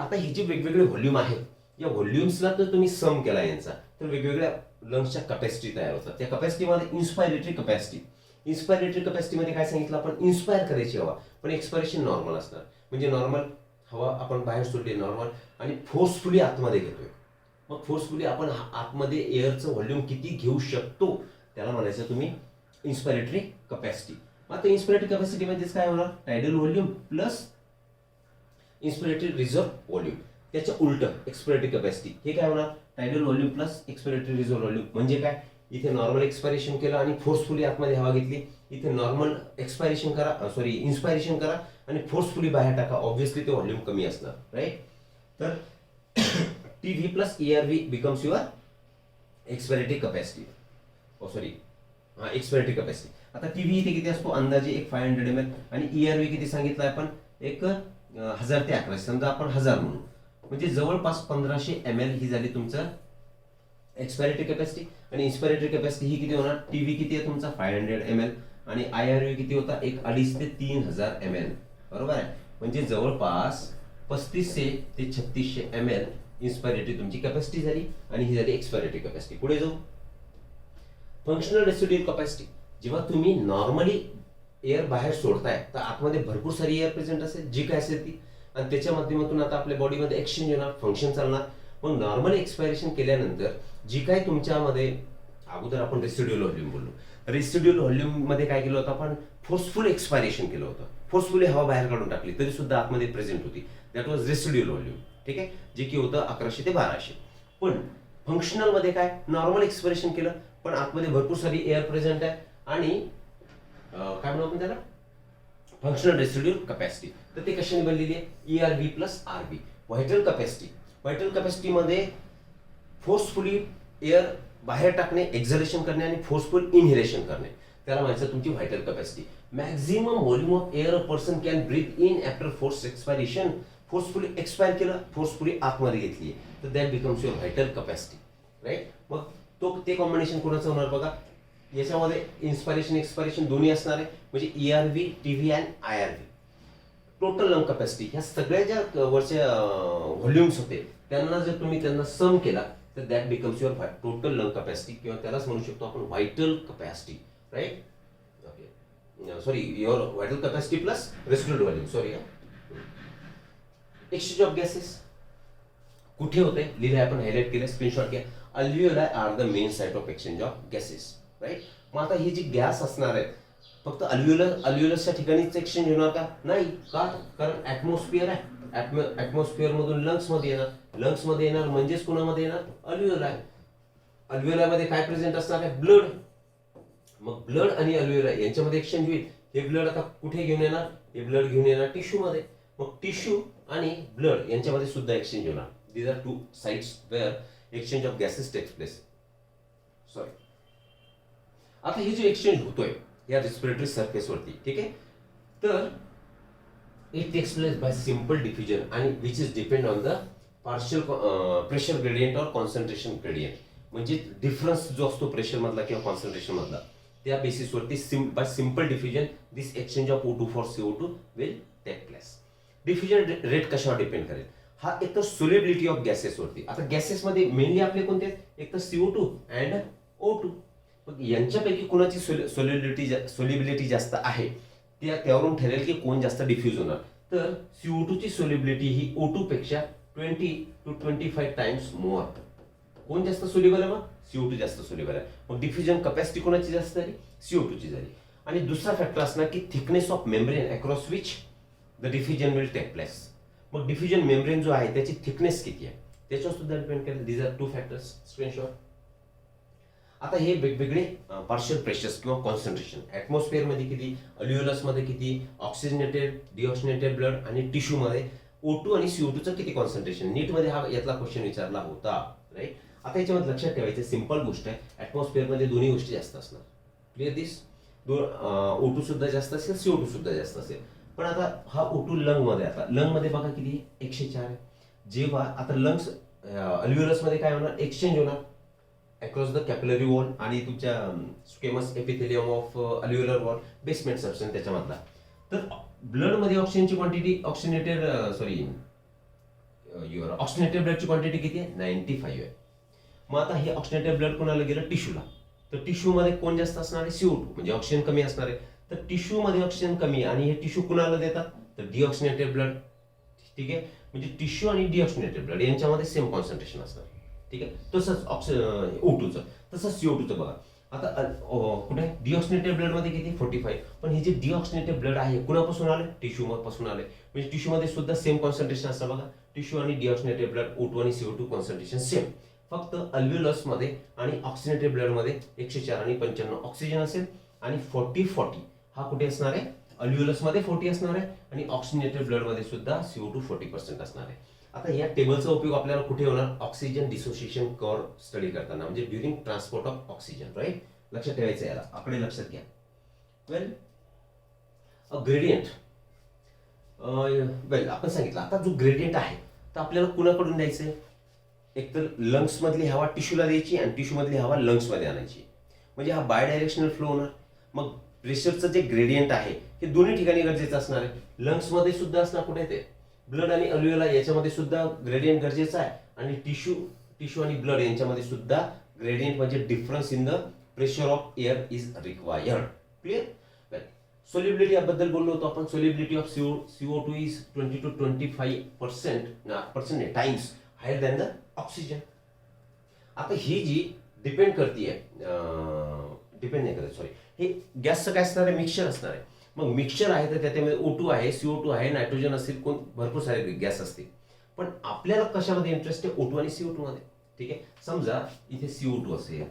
आता ही जी वेगवेगळे व्हॉल्यूम आहेत या व्हॉल्यूम्सला तर तुम्ही सम केला यांचा तर वेगवेगळ्या लंग्सच्या कपॅसिटी तयार होतात. त्या कपॅसिटीमध्ये इन्स्पायरेटरी कपॅसिटीमध्ये काय सांगितलं आपण, इन्स्पायर करायची हवा पण एक्सपायरेशन नॉर्मल असणार. म्हणजे नॉर्मल हवा आपण बाहेर सोडली नॉर्मल आणि फोर्सफुली आतमध्ये घेतोय. मग फोर्सफुली आपण आतमध्ये एअरचं व्हॉल्यूम किती घेऊ शकतो त्याला म्हणायचं तुम्ही इन्स्पायरेटरी कपॅसिटी. आता इन्स्पायरेटरी कपॅसिटी म्हणजेच काय होणार, tidal volume plus inspiratory reserve volume. त्याच्या उलट एक्सपायरेटरी कपॅसिटी हे काय होणार, tidal volume plus expiratory reserve volume. म्हणजे काय, इथे नॉर्मल एक्सपायरेशन केलं आणि फोर्सफुली आतमध्ये हवा घेतली, इथे नॉर्मल इन्स्पायरेशन करा आणि फोर्सफुली बाहेर टाका, ऑब्व्हियसली ते व्हॉल्यूम कमी असणार, राईट. तर TV plus ERV becomes your expiratory capacity. Expiratory capacity. आता टीव्ही इथे किती असतो अंदाजे एक 500 ml आणि ERV किती सांगितलं आपण एक 1000 ते 1100, समजा आपण 1000 म्हणू म्हणजे जवळपास 1500 ml ही झाली तुमचं एक्सपायरेटरी कपॅसिटी. आणि इन्स्पायरेटरी कपॅसिटी ही किती होणार, टीव्ही किती आहे तुमचा 500 ml आणि IRV किती होता एक 2,500 ते 3,000 ml, बरोबर आहे. म्हणजे जवळपास 3500 ते 3600 ml इन्स्पायरेटरी तुमची कपॅसिटी झाली आणि ही झाली एक्सपायरेटरी कपॅसिटी. पुढे जाऊ. Functional residual capacity. जेव्हा तुम्ही नॉर्मली एअर बाहेर सोडताय तर आतमध्ये भरपूर सारी एअर प्रेझेंट असेल जी काय असेल ती आणि त्याच्या माध्यमातून आता आपल्या बॉडीमध्ये एक्सचेंज होणार, फंक्शन चालणार. मग नॉर्मल एक्सपायरेशन केल्यानंतर जी काय तुमच्यामध्ये अगोदर आपण रेसिड्युअल व्हॉल्यूम बोललो, रेसिड्युअल व्हॉल्यूम मध्ये काय केलं होतं आपण, फोर्सफुल एक्सपायरेशन केलं होतं, फोर्सफुली हवा बाहेर काढून टाकली तरी सुद्धा आतमध्ये प्रेझेंट होती, दॅट वॉज रेसिड्युअल व्हॉल्यूम. ठीक आहे, जे की होतं 1100 ते 1200. पण फंक्शनल मध्ये काय, नॉर्मल एक्सपायरेशन केलं पण आतमध्ये भरपूर सारी एअर प्रेझेंट आहे आणि काय म्हणू आपण त्याला फंक्शनल रेसिड्युअल कपॅसिटी. तर ते कशाने बनलेली आहे, ERV प्लस RV. व्हायटल कपॅसिटीमध्ये फोर्सफुली एअर बाहेर टाकणे, एक्झलेशन करणे आणि फोर्सफुल इनहेलेशन करणे त्याला म्हणायचं तुमची vital capacity. Maximum volume of air a person can breathe in after force expiration. Forcefully expire केलं, फोर्सफुली आतमध्ये घेतली तर that becomes your vital capacity, right. मग ते कॉम्बिनेशन कोणाचं होणार बघा, याच्यामध्ये इन्स्पायरेशन एक्सपायरेशन दोन्ही असणार आहे म्हणजे ERV, TV and IRV. Total lung capacity ह्या सगळ्या ज्या वरच्या व्हॉल्यूम्स होते त्यांना जर तुम्ही त्यांना सम केला तर that becomes your total lung capacity किंवा त्यालाच म्हणू शकतो आपण vital capacity, right. Okay, your vital capacity plus residual volume. Exchange of gases कुठे होते लिहिले आपण, हायलाइट केलं, स्क्रीनशॉट घ्या. Alveoli are the main site of exchange of gases, right. मग आता ही जी गॅस असणार आहेत फक्त अल्व्हिओलसच्या ठिकाणीच एक्सचेंज होणार का, नाही का, कारण ऍटमॉस्फिअर आहे, ऍटमॉस्फिअर मधून लंग्स मध्ये येणार म्हणजेच कोणामध्ये येणार, अल्व्हिओलाई मध्ये काय प्रेझेंट असणार आहे, ब्लड. मग ब्लड आणि अल्व्हिओलाई यांच्यामध्ये एक्सचेंज होईल. हे ब्लड आता कुठे घेऊन येणार, हे ब्लड घेऊन येणार टिश्यू मध्ये, मग टिश्यू आणि ब्लड यांच्यामध्ये सुद्धा एक्सचेंज होणार. These are two sites where exchange of gases takes place. आता हे जे एक्सचेंज होतोय या रेस्पिरेटरी सरफेस वरती, ठीक आहे, तर it takes place by simple diffusion आणि which is depend on the partial pressure gradient और कॉन्सन्ट्रेशन ग्रेडियंट. म्हणजे डिफरन्स जो असतो प्रेशर मधला किंवा कॉन्सन्ट्रेशन मधला त्या बेसिसवरती by simple diffusion this exchange of O2 for CO2 will take place. Diffusion rate कशावर डिपेंड करेल, हा एक तर सोल्युबिलिटी ऑफ गॅसेस वरती. आता गॅसेस मध्ये मेनली आपले कोणते आहेत, एक तर CO2 अँड O2. मग यांच्यापैकी कोणाची सोल्युबिलिटी जास्त आहे त्यावरून ठरेल की कोण जास्त डिफ्यूज होणार. तर CO2 ची सोल्युबिलिटी ही O2 पेक्षा 20 to 25 टाइम्स मोर. कोण जास्त सोल्युबल आहे? मग CO2 जास्त सोल्युबल आहे. मग डिफ्युजन कपॅसिटी कोणाची जास्त झाली? CO2 ची झाली. आणि दुसरा फॅक्टर असणार की thickness of membrane across which the diffusion will take place. मग डिफ्युजन मेम्ब्रेन जो आहे त्याची थिकनेस किती आहे त्याच्यावर सुद्धा डिपेंड करेल. These are two factors. Screenshot. आता हे वेगवेगळे पार्शियल प्रेशर्स किंवा कॉन्सन्ट्रेशन ऍटमॉस्फिअर मध्ये किती, अल्व्हिओलस मध्ये किती, ऑक्सिजनेटेड डिऑक्सिजनेटेड ब्लड आणि टिश्यू मध्ये O2 आणि CO2 चं किती कॉन्सन्ट्रेशन. नीट मध्ये हा यातला क्वेश्चन विचारला होता. राईट. आता याच्यामध्ये लक्षात ठेवायचं सिंपल गोष्ट आहे, ऍटमॉस्फिअर मध्ये दोन्ही गोष्टी जास्त असणार. क्लिअर दिस. O2 सुद्धा जास्त असेल, CO2 सुद्धा जास्त असेल. पण आता हा O2 लंग मध्ये, आता लंग मध्ये बघा किती 104 आहे. जेव्हा आता लंग्स अल्व्हिओलस मध्ये काय होणार, एक्सचेंज होणार अक्रॉस द कॅपिलरी वॉल आणि तुमच्या squamous epithelium of alveolar wall, basement substance त्याच्यामधला. तर ब्लड मध्ये ऑक्सिजनची क्वांटिटी, ऑक्सिजनेटेड ब्लडची क्वांटिटी किती आहे? 95 आहे. मग आता हे ऑक्सिजनेटेड ब्लड कोणाला गेलं? टिश्यूला. तर टिश्यू मध्ये कोण जास्त असणार आहे? CO2, म्हणजे ऑक्सिजन कमी असणार आहे. तर टिश्यू मध्ये ऑक्सिजन कमी आहे आणि हे टिश्यू कुणाला देतात? तर डिऑक्सिजनेटेड ब्लड. ठीक आहे. म्हणजे टिश्यू आणि डिऑक्सिजनेटेड ब्लड यांच्यामध्ये सेम कॉन्सन्ट्रेशन असणार. ठीक आहे. तसंच O2चं, तसंच CO2चं बघा. आता कुठे डिऑक्सिजनेटेड ब्लड मध्ये किती? 45. पण हे जे डिऑक्सिजनेटेड ब्लड आहे कुणापासून आले? टिश्यू पासून आले. म्हणजे टिश्यू मध्ये सुद्धा सेम कॉन्सन्ट्रेशन असतं बघा. टिश्यू आणि डिऑक्सिजनेटेड ब्लड O2 आणि CO2 कॉन्सन्ट्रेशन सेम. फक्त अल्व्हिओलस मध्ये आणि ऑक्सिजनेटेड ब्लड मध्ये 104 आणि 95 ऑक्सिजन असेल आणि 40 हा कुठे असणार आहे? अल्व्हिओलस मध्ये 40 असणार आहे आणि ऑक्सिजनेटेड ब्लड मध्ये सुद्धा CO2 40% असणार आहे. आता या टेबलचा उपयोग आपल्याला कुठे होणार? ऑक्सिजन डिसोसिएशन कर्व स्टडी करताना, म्हणजे during transport of oxygen. Right. लक्षात ठेवायचं याला, आकडे लक्षात घ्या. वेल, ग्रेडियंट. वेल आपण सांगितलं आता जो ग्रेडियंट आहे तर आपल्याला कुणाकडून द्यायचंय? एकतर लंग्स मधली हवा टिश्यूला द्यायची आणि टिश्यू मधली हवा लंग्स मध्ये आणायची. म्हणजे हा बाय डायरेक्शनल फ्लो होणार. मग प्रेशरचं जे ग्रेडियंट आहे हे दोन्ही ठिकाणी गरजेचं असणार आहे. लंग्स मध्ये सुद्धा असणार कुठे ते ब्लड आणि अल्व्हिओला याच्यामध्ये सुद्धा ग्रेडियंट गरजेचं आहे आणि टिश्यू आणि ब्लड यांच्यामध्ये सुद्धा ग्रेडियंट म्हणजे difference in the pressure of air is required. Clear. Solubility बद्दल बोललो होतो आपण. Solubility of CO2 is 20 to 25% times higher than the oxygen. आता ही जी डिपेंड नाही करत, सॉरी, हे गॅसचं काय असणार आहे? मिक्सचर असणार आहे. मग मिक्सचर आहे तर त्याच्यामध्ये O2 आहे, CO2 आहे, नायट्रोजन असेल, कोण भरपूर सारे गॅस असतील. पण आपल्याला कशामध्ये इंटरेस्ट आहे? O2 आणि CO2 मध्ये. ठीक आहे. समजा इथे CO2 असेल,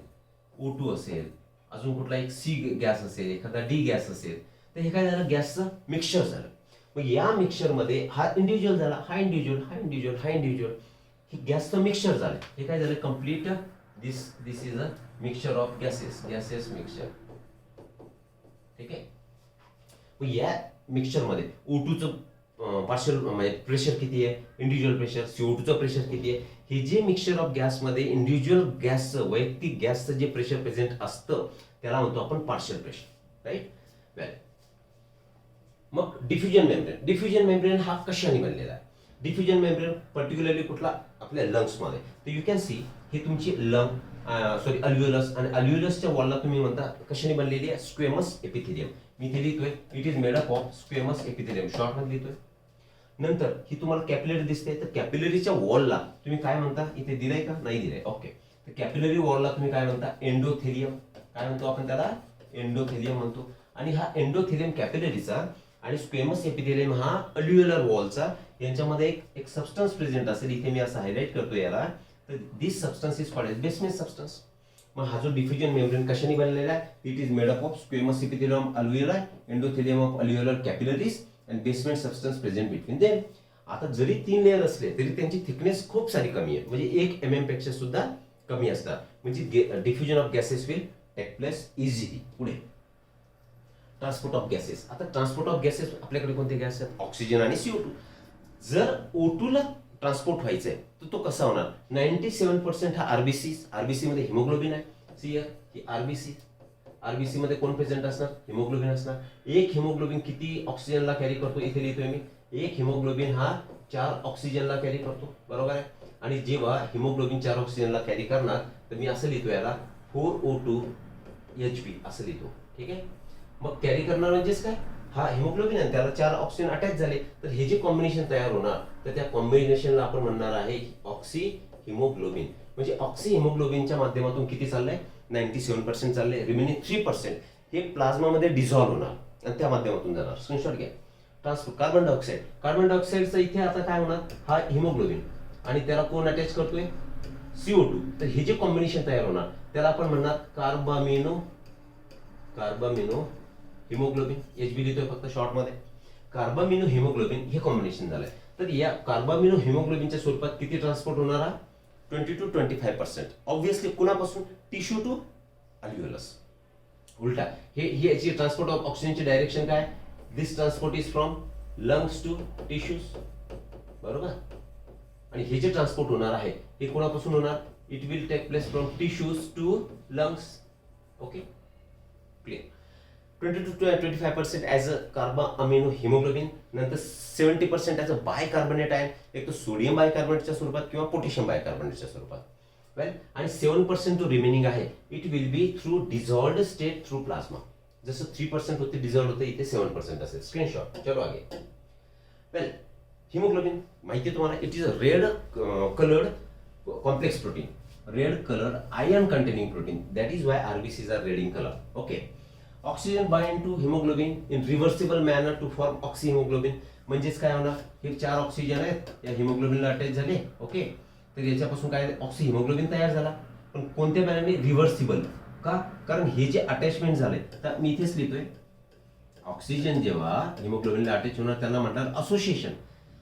O2 असेल, अजून कुठला एक C गॅस असेल, एखादा D गॅस असेल, तर हे काय झालं? गॅसचं मिक्सचर झालं. मग या मिक्सचर मध्ये हा इंडिव्हिज्युअल झाला, हा इंडिव्हिज्युअल, हे गॅसचं मिक्सचर झालं. हे काय झालं? Complete this is a mixture of gases mixture. ठीक आहे. मग या मिक्सचर मध्ये O2चं पार्शियल म्हणजे प्रेशर किती आहे? Individual pressure. CO2चं प्रेशर किती आहे? हे जे मिक्सचर ऑफ गॅस मध्ये इंडिव्हिज्युअल गॅसचं, वैयक्तिक गॅसचं जे प्रेशर प्रेझेंट असतं त्याला म्हणतो आपण पार्शियल प्रेशर. राईट. वेल, मग डिफ्युजन मेम्ब्रेन हा कशाने बनलेला आहे? डिफ्युजन मेम्ब्रेन पर्टिक्युलरली कुठला? आपल्या लंग्स मध्ये. तर यू कॅन सी ही तुमची अल्व्हिओलस, आणि अल्व्हिओलसच्या वॉलला तुम्ही म्हणता कशाने बनलेली आहे? Squamous epithelium. मी इथे लिहितोय it is made up of squamous epithelium, short मध्ये लिहितोय. नंतर ही तुम्हाला कॅपिलरी दिसते, तर कॅपिलरीच्या वॉलला तुम्ही काय म्हणता? इथे दिलंय का? नाही दिलंय. ओके. तर कॅपिलरी वॉलला तुम्ही काय म्हणता? एंडोथेलियम. काय म्हणतो आपण त्याला? एंडोथेलियम म्हणतो. आणि हा एंडोथेलियम कॅपिलरीचा आणि स्क्वेमस एपिथेलियम हा अल्व्हिओलर वॉलचा, यांच्यामध्ये एक सबस्टन्स प्रेझेंट असेल. इथे मी असं हायलाइट करतो याला. तर this substance is called as basement substance. मग हा जो डिफ्युजन मेम्ब्रेन कशाने बनलेला आहे? It is made up of squamous epithelium alveoli, endothelium of alveolar capillaries and basement substance present between them. आता जरी 3 लेअर असले तरी त्यांची थिकनेस खूप सारी कमी आहे, म्हणजे 1 mm पेक्षा सुद्धा कमी असतात. म्हणजे diffusion of gases will take place easily. पुढे ट्रान्सपोर्ट ऑफ गॅसेस. आता ट्रान्सपोर्ट ऑफ गॅसेस आपल्याकडे कोणते गॅस आहेत? ऑक्सिजन आणि CO2. जर O2 ला ट्रान्सपोर्ट व्हायचंय तर तो कसा होणार? 97% हा आरबीसी मध्ये हिमोग्लोबिन आहे. सीआर ही आरबीसी मध्ये कोण प्रेझेंट असणार? हिमोग्लोबिन असणार. एक हिमोग्लोबिन किती ऑक्सिजनला कॅरी करतो? इथे लिहितोय मी. एक हिमोग्लोबिन हा 4 ऑक्सिजनला कॅरी करतो. बरोबर आहे. आणि जेव्हा हिमोग्लोबिन 4 ऑक्सिजनला कॅरी करणार तर मी असं लिहितो याला 4O2 Hb असं लिहितो. ठीक आहे. मग कॅरी करणार म्हणजेच काय, हा हिमोग्लोबिन आहे, त्याला 4 ऑक्सिजन अटॅच झाले, तर हे जे कॉम्बिनेशन तयार होणार तर त्या कॉम्बिनेशनला आपण म्हणणार आहे ऑक्सी हिमोग्लोबिन. म्हणजे ऑक्सी हिमोग्लोबिनच्या माध्यमातून किती चाललंय, 97% चाललंय. रिमेनिंग 3% हे प्लाझ्मामध्ये डिझॉल्व्ह होणार आणि त्या माध्यमातून जाणार. स्क्रीनशॉट घ्या. ट्रान्सपोर्ट कार्बन डायऑक्साईड, कार्बन डायऑक्साईडचं इथे आता काय होणार, हा हिमोग्लोबिन आणि त्याला कोण अटॅच करतोय, CO2. तर हे जे कॉम्बिनेशन तयार होणार त्याला आपण म्हणणार कार्बामिनो हिमोग्लोबिन. Hb लिहितोय फक्त शॉर्ट मध्ये. कार्बामिनो हिमोग्लोबिन हे कॉम्बिनेशन झालंय. तर या कार्बामिनो हिमोग्लोबिनच्या स्वरूपात किती ट्रान्सपोर्ट होणार, 20 to 25%. ऑब्व्हियसली कुणापासून, टिश्यू टू अल्व्हिओलस. उलटा हे याची ट्रान्सपोर्ट ऑफ ऑक्सिजनची डायरेक्शन काय, this transport is from lungs to tissues. बरोबर. आणि हे जे ट्रान्सपोर्ट होणार आहे हे कोणापासून होणार, it will take place from tissues to lungs. Okay, clear. 20 to 25% as a carbamino haemoglobin. नंतर 70% ॲज अ बायकार्बोनेट आहे, एक तर सोडियम बायकार्बोनेटच्या स्वरूपात किंवा पोटॅशियम बायकार्बोनेटच्या स्वरूपात. वेल, आणि 7% जो रिमेनिंग आहे it will be through dissolved state through plasma. जसं 3% होते डिझॉल्व्ड होते, इथे 7% असेल. स्क्रीनशॉट. चलो आगे. वेल, हिमोग्लोबिन माहिती आहे तुम्हाला, it is a red coloured complex protein, red coloured iron containing protein. That is why RBCs are red in colour. Okay. Oxygen bind to haemoglobin in reversible manner to form oxy haemoglobin. म्हणजेच काय होणार, हे 4 oxygen आहेत या हिमोग्लोबिनला attach झाले. Okay, तर याच्यापासून काय ऑक्सी हिमोग्लोबिन तयार झाला, पण कोणत्या मॅनरने, रिव्हर्सिबल. का, कारण हे जे अटॅचमेंट झाले, तर मी इथेच लिहितोय ऑक्सिजन जेव्हा हिमोग्लोबिनला अटॅच होणार त्याला म्हणतात असोसिएशन.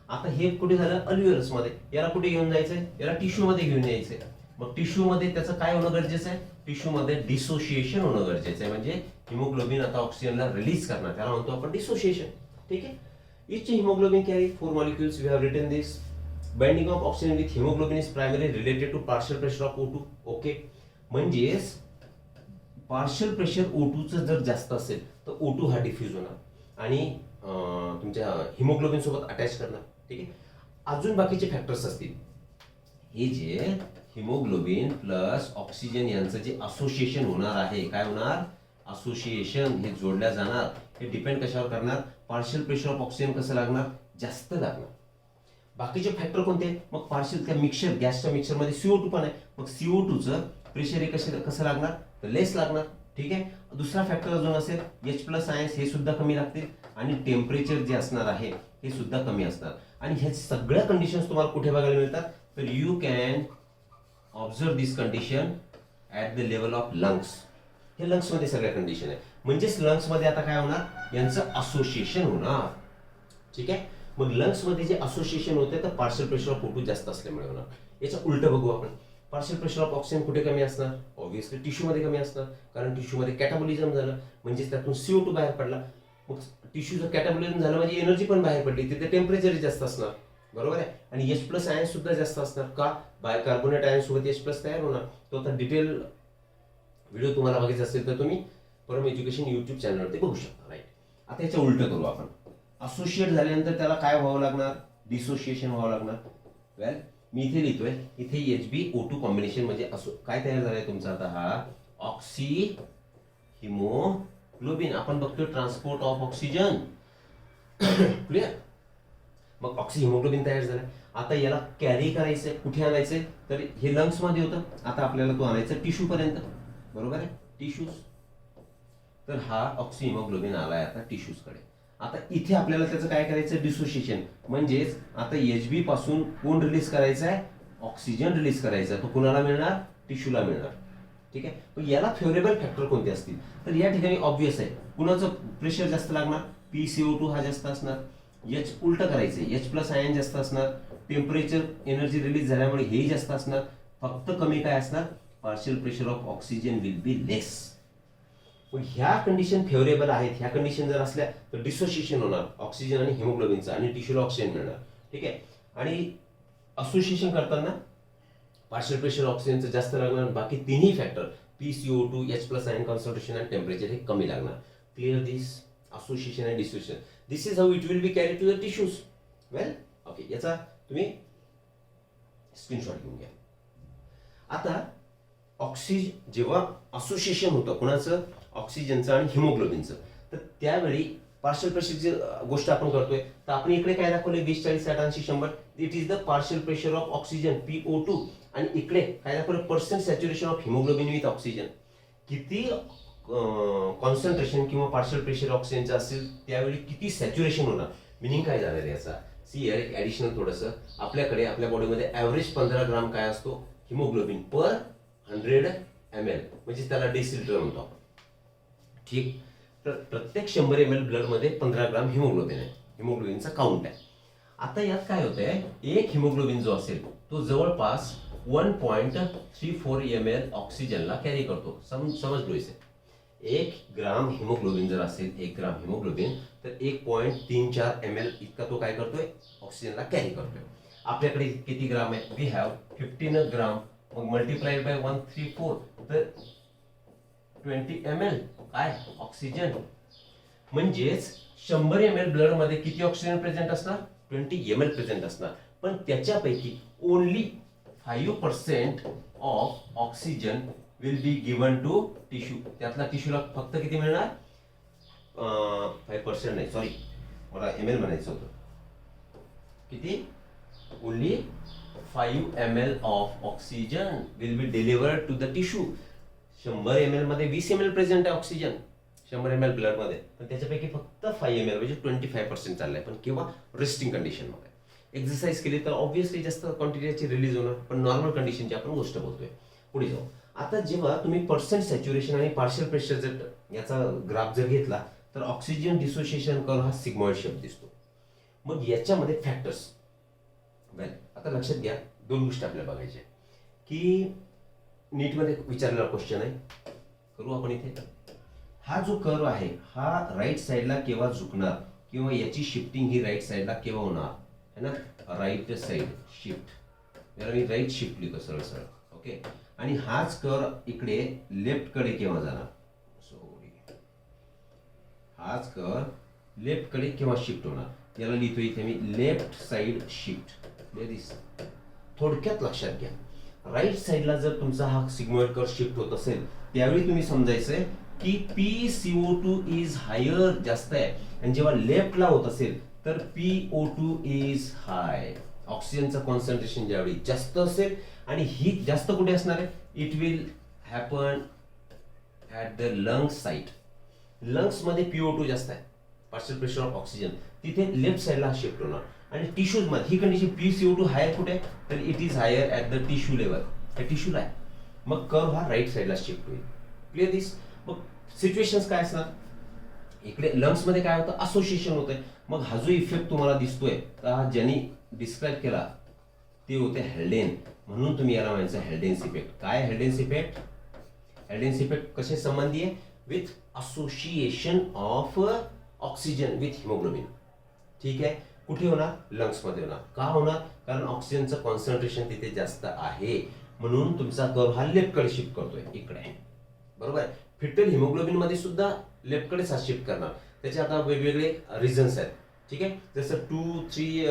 आता हे कुठे झालं, अल्व्हिओलस मध्ये. याला कुठे घेऊन जायचंय, याला टिश्यू मध्ये घेऊन यायचंय. मग टिश्यू मध्ये त्याचं काय होणं गरजेचं आहे, टिश्यू मध्ये डिसोसिएशन होणं गरजेचं आहे. म्हणजे हिमोग्लोबिन आता ऑक्सिजनला रिलीज करणार, त्याला म्हणतो आपण डिसोसिएशन. ठीक आहे. Each haemoglobin carry 4 molecules. We have written this. Binding of oxygen with haemoglobin is primary related to partial pressure of O2. Okay, म्हणजेच पार्शियल प्रेशर O2चं जर जास्त असेल तर O2 हा डिफ्यूज होणार आणि तुमच्या हिमोग्लोबिन सोबत अटॅच करणार. ठीक आहे. अजून बाकीचे फॅक्टर्स असतील. हे जे हिमोग्लोबिन प्लस ऑक्सिजन यांचं जे असोसिएशन होणार आहे, काय होणार, असोसिएशन, हे जोडल्या जाणार. हे डिपेंड कशावर करणार, पार्शियल प्रेशर ऑफ ऑक्सिजन कसं लागणार, जास्त लागणार. बाकीचे फॅक्टर कोणते, मग पार्शियल त्या मिक्सचर, गॅसच्या मिक्सचरमध्ये CO2 पण आहे, मग CO2चं प्रेशर हे कसं लागणार, तर लेस लागणार. ठीक आहे. दुसरा फॅक्टर अजून असेल H+ आयन्स, हे सुद्धा कमी लागतील आणि टेम्परेचर जे असणार आहे हे सुद्धा कमी असणार. आणि ह्या सगळ्या कंडिशन्स तुम्हाला कुठे बघायला मिळतात, तर you can observe this condition at the level of lungs. हे लंग्स मध्ये सगळ्या कंडिशन आहे. म्हणजेच लंग्स मध्ये आता काय होणार, यांचं असोसिएशन होणार. ठीक आहे. मग लंग्स मध्ये जे असोसिएशन होते तर पार्शियल प्रेशर ऑफ O2 जास्त असल्यामुळे होणार. याचं उलट बघू आपण. पार्शियल प्रेशर ऑफ ऑक्सिजन कुठे कमी असणार, ऑब्व्हियसली टिश्यू मध्ये कमी असणार, कारण टिश्यू मध्ये कॅटाबॉलिझम झालं म्हणजे त्यातून CO2 बाहेर पडला. मग टिश्यूचं कॅटाबॉलिझम झालं म्हणजे एनर्जी पण बाहेर पडली, तिथे टेम्परेचर जास्त असणार. बरोबर आहे. आणि H+ आयन्स सुद्धा जास्त असणार. का, बायकार्बोनेट आयन सोबत H+ तयार होणार. तो आता डिटेल व्हिडिओ तुम्हाला बघायचा असेल तर तुम्ही परम एज्युकेशन YouTube चॅनलवरती बघू शकता. राईट. आता याचं उलट करू आपण. असोसिएट झाल्यानंतर त्याला काय व्हावं लागणार, डिसोसिएशन व्हावं लागणार. वेल, मी इथे लिहितोय, इथे Hb O2 कॉम्बिनेशन म्हणजे असो काय तयार झालंय तुमचा आता, हा ऑक्सी हिमोग्लोबिन. आपण बघतोय ट्रान्सपोर्ट ऑफ ऑक्सिजन. क्लिअर. मग ऑक्सी हिमोग्लोबिन तयार झालं. आता याला कॅरी करायचंय, कुठे आणायचंय, तर हे लंग्स मध्ये होतं, आता आपल्याला तो आणायचं टिश्यू पर्यंत. बरोबर आहे, टिश्यूज. तर हा ऑक्सी हिमोग्लोबिन आलाय आता टिश्यूज कडे. आता इथे आपल्याला त्याचं काय करायचं, डिसोसिएशन. म्हणजेच आता Hb पासून कोण रिलीज करायचं आहे, ऑक्सिजन रिलीज करायचा. तो कुणाला मिळणार, टिश्यूला मिळणार. ठीक आहे. पण याला फेवरेबल फॅक्टर कोणते असतील, तर या ठिकाणी ऑब्व्हियस आहे, कुणाचं प्रेशर जास्त लागणार, PCO2 हा जास्त असणार. H उलट करायचंय, H+ आयन जास्त असणार. टेम्परेचर, एनर्जी रिलीज झाल्यामुळे हेही जास्त असणार. फक्त कमी काय असणार, partial pressure of oxygen will be less. पण ह्या कंडिशन फेवरेबल आहेत. ह्या कंडिशन जर असल्या तर डिसोसिएशन होणार ऑक्सिजन आणि हिमोग्लोबिनचं आणि टिश्यूला ऑक्सिजन मिळणार. ठीक आहे. आणि असोसिएशन करताना पार्शियल प्रेशर ऑक्सिजनचं जास्त लागणार. बाकी तिन्ही factor PCO2, H+ ion concentration आणि टेम्परेचर हे कमी लागणार. Clear this association and dissociation. This is how it will be carry to the tissues. Well, okay, याचा तुम्ही स्क्रीनशॉट घेऊन घ्या. आता जेव्हा असोसिएशन होतं कुणाचं, ऑक्सिजनचं आणि हिमोग्लोबिनचं, तर त्यावेळी पार्शियल प्रेशरची गोष्ट आपण करतोय. तर आपण इकडे काय दाखवले 20, 40, 60, 80, 100. It is the partial pressure of oxygen PO2. आणि इकडे काय दाखवलं percent saturation of haemoglobin with oxygen. किती कॉन्सन्ट्रेशन किंवा पार्शियल प्रेशर ऑक्सिजनचं असेल त्यावेळी किती सॅच्युरेशन होणार. मिनिंग काय झालं याचा, सी एक ॲडिशनल थोडंसं, आपल्याकडे आपल्या बॉडीमध्ये ॲव्हरेज 15 ग्राम काय असतो हिमोग्लोबिन पर 100 ml, म्हणजे त्याला डेसिलिटर म्हणतो. ठीक, तर प्रत्येक 100 ml ब्लडमध्ये 15 ग्राम हिमोग्लोबिन आहे, हिमोग्लोबिनचा काउंट आहे. आता यात काय होतंय, एक हिमोग्लोबिन जो असेल तो जवळपास 1.34 ml ऑक्सिजनला कॅरी करतो. समजलो इथे. 1 ग्राम हिमोग्लोबिन जर असेल, 1 ग्राम हिमोग्लोबिन, तर 1.34 ml इतका तो काय करतोय ऑक्सिजनला कॅरी करतोय. आपल्याकडे किती ग्राम आहे, वी हॅव 15 ग्राम, मग मल्टिप्लाइड बाय 134, तर 20 ml काय ऑक्सिजन. म्हणजेच 100 ml ब्लड मध्ये किती ऑक्सिजन प्रेझेंट असणार, 20 ml प्रेझेंट असणार. पण त्याच्यापैकी only 5% of oxygen will be given to tissue. त्यातला टिश्यूला फक्त किती मिळणार, 5% नाही, सॉरी मला ml म्हणायचं होतं. किती, only 5 ml of oxygen will be delivered to the tissue. 100 ml मध्ये 20 ml प्रेझेंट आहे ऑक्सिजन 100 ml ब्लड मध्ये, पण त्याच्यापैकी फक्त 5 ml म्हणजे 25% चाललंय. पण केव्हा, रेस्टिंग कंडिशन मध्ये. एक्सरसाइज केली तर ऑब्व्हियसली जास्त क्वांटिटीची रिलीज होणार, पण नॉर्मल कंडिशनची आपण गोष्ट बोलतोय. पुढे जाऊ. आता जेव्हा तुम्ही पर्सेंट सॅच्युरेशन आणि पार्शियल प्रेशर जर याचा ग्राफ जर घेतला तर ऑक्सिजन डिसोसिएशन कर्व हा सिग्मॉइड शेप दिसतो. मग याच्यामध्ये फॅक्टर्स, वेल आता लक्षात घ्या, 2 गोष्टी आपल्याला बघायच्या की नीटमध्ये विचारलेला क्वेश्चन आहे, करू आपण इथे. हा जो कर्व आहे हा राईट साईडला केव्हा झुकणार किंवा याची शिफ्टिंग ही राईट साईडला केव्हा होणार है ना, राईट साईड शिफ्ट, याला मी राईट शिफ्ट लिहितो सरळ सरळ. ओके, आणि हाच कर्व इकडे लेफ्ट कडे केव्हा जाणार, सॉरी हाच कर्व लेफ्ट कडे केव्हा शिफ्ट होणार, याला लिहितो इथे मी लेफ्ट साईड शिफ्ट. थोडक्यात लक्षात घ्या, राईट साईडला जर तुमचा हा सिग्मॉइड कर्व शिफ्ट होत असेल त्यावेळी तुम्ही समजायचंय की PCO2 इज हायर, जास्त आहे. आणि जेव्हा लेफ्टला होत असेल तर PO2 इज हाय. ऑक्सिजनचं कॉन्सन्ट्रेशन ज्यावेळी जास्त असेल आणि ही जास्त कुठे असणार आहे, it will happen at the lungs site. Lungs मध्ये PO2 जास्त आहे, पार्शियल प्रेशर ऑफ ऑक्सिजन, तिथे लेफ्ट साईडला शिफ्ट होणार. आणि टिश्यूज मध्ये ही कंडिशन PCO2 हायर कुठे आहे, तर it is higher at the tissue level, त्या टिश्यूला आहे. मग कर्व हा राईट साईडला शिफ्ट होईल. Clear this. मग सिच्युएशन्स काय असणार, इकडे लंग्स मध्ये काय होतं, असोसिएशन होतंय. मग हा जो इफेक्ट तुम्हाला दिसतोय का ज्यांनी डिस्क्राईब केला ते होते हेल्डेन, म्हणून तुम्ही याला म्हणायचं हेल्डेन्स इफेक्ट. काय हेल्डेन्स इफेक्ट, हेल्डेन्स इफेक्ट कसे संबंधी आहे, with association of oxygen with haemoglobin. ठीक आहे, कुठे होणार, लंग्स मध्ये होणार. का होणार, कारण ऑक्सिजनचं कॉन्सन्ट्रेशन तिथे जास्त आहे, म्हणून तुमचा कर्व हा लेफ्ट कडे शिफ्ट करतोय इकडे. बरोबर आहे. फिटल हिमोग्लोबिन मध्ये सुद्धा लेफ्ट कडे शिफ्ट करणार. त्याचे आता वेगवेगळे रिझन्स आहेत. ठीक आहे, जसं 2-3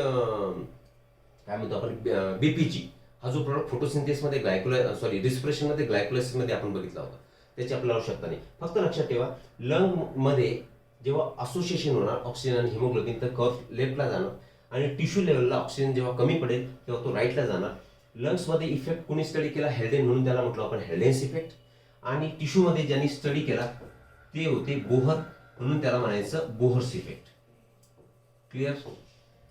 काय म्हणतो आपण BPG हा जो प्रोडक्ट फोटोसिंथेसिस मध्ये रिस्पिरेशन मध्ये ग्लायकोलायसिस मध्ये आपण बघितला होता, त्याची आपल्याला आवश्यकता नाही. फक्त लक्षात ठेवा, लंग मध्ये जेव्हा असोसिएशन होणार ऑक्सिजन आणि हिमोग्लोबिन तर कर्व लेफ्टला जाणार, आणि टिश्यू लेवलला ऑक्सिजन जेव्हा कमी पडेल तेव्हा तो राईटला जाणार. लंग्स मध्ये इफेक्ट कोणी स्टडी केला, हेल्डेन, म्हणून त्याला म्हटलं आपण हेल्डेन्स इफेक्ट. आणि टिश्यू मध्ये ज्यांनी स्टडी केला ते होते बोहर, म्हणून त्याला म्हणायचं बोहर्स इफेक्ट. क्लिअर.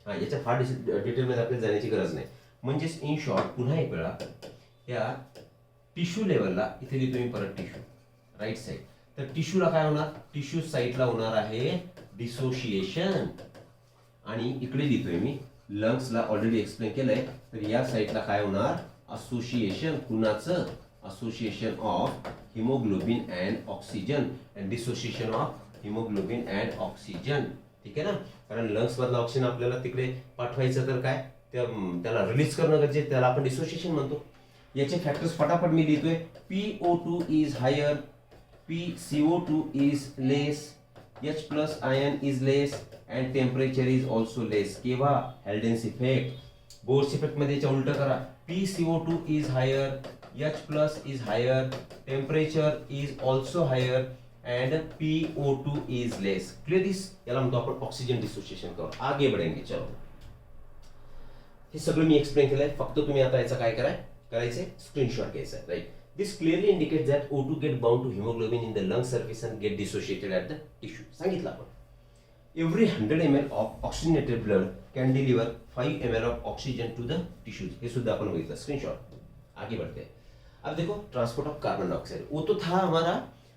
हा, याच्या फार डिटेलमध्ये आपल्याला जाण्याची गरज नाही. म्हणजेच इन शॉर्ट पुन्हा एक वेळा या टिश्यू लेवलला इथे लिहितो मी परत टिश्यू राईट साईड, तर टिश्यूला काय होणार, टिश्यू साईडला होणार आहे डिसोसिएशन. आणि इकडे लिहितोय मी लंग्सला ऑलरेडी एक्सप्लेन केलंय, तर या साईडला काय होणार, असोसिएशन. कुणाचं, association of haemoglobin and oxygen, and dissociation of haemoglobin and oxygen. ठीक आहे ना, कारण लंग्स मधला ऑक्सिजन आपल्याला तिकडे पाठवायचं तर काय त्याला रिलीज करणं गरजेचं, त्याला आपण डिसोसिएशन म्हणतो. याचे फॅक्टर्स फटाफट मी लिहितोय. PO2 is higher, PCO2 is less, H+ ion is less and temperature is also less. केव्हा, हेल्डेन्स इफेक्ट. बोर्स इफेक्ट मध्ये उलट करा, PCO2 is higher, H plus is higher, temperature is also higher and PO2 is less. Clear this? याला म्हणतो आपण oxygen dissociation curve. आगे बढ़ेंगे. चलो, हे सगळं मी एक्सप्लेन केलंय. फक्त तुम्ही आता याचा काय करायचंय स्क्रीनशॉट घ्यायचा आहे. Right. This clearly indicates that O2 get bound to hemoglobin in the lung surface and get dissociated at the tissue. सांगितलं आपण. Every 100 ml of oxygenated blood can deliver 5 ml of oxygen to the tissues. हे सुद्धा अपन बघितलं. Screenshot. आगे बढ़ते हैं. अब देखो ट्रांसपोर्ट ऑफ कार्बन डाइऑक्साइड. वो तो था हमारा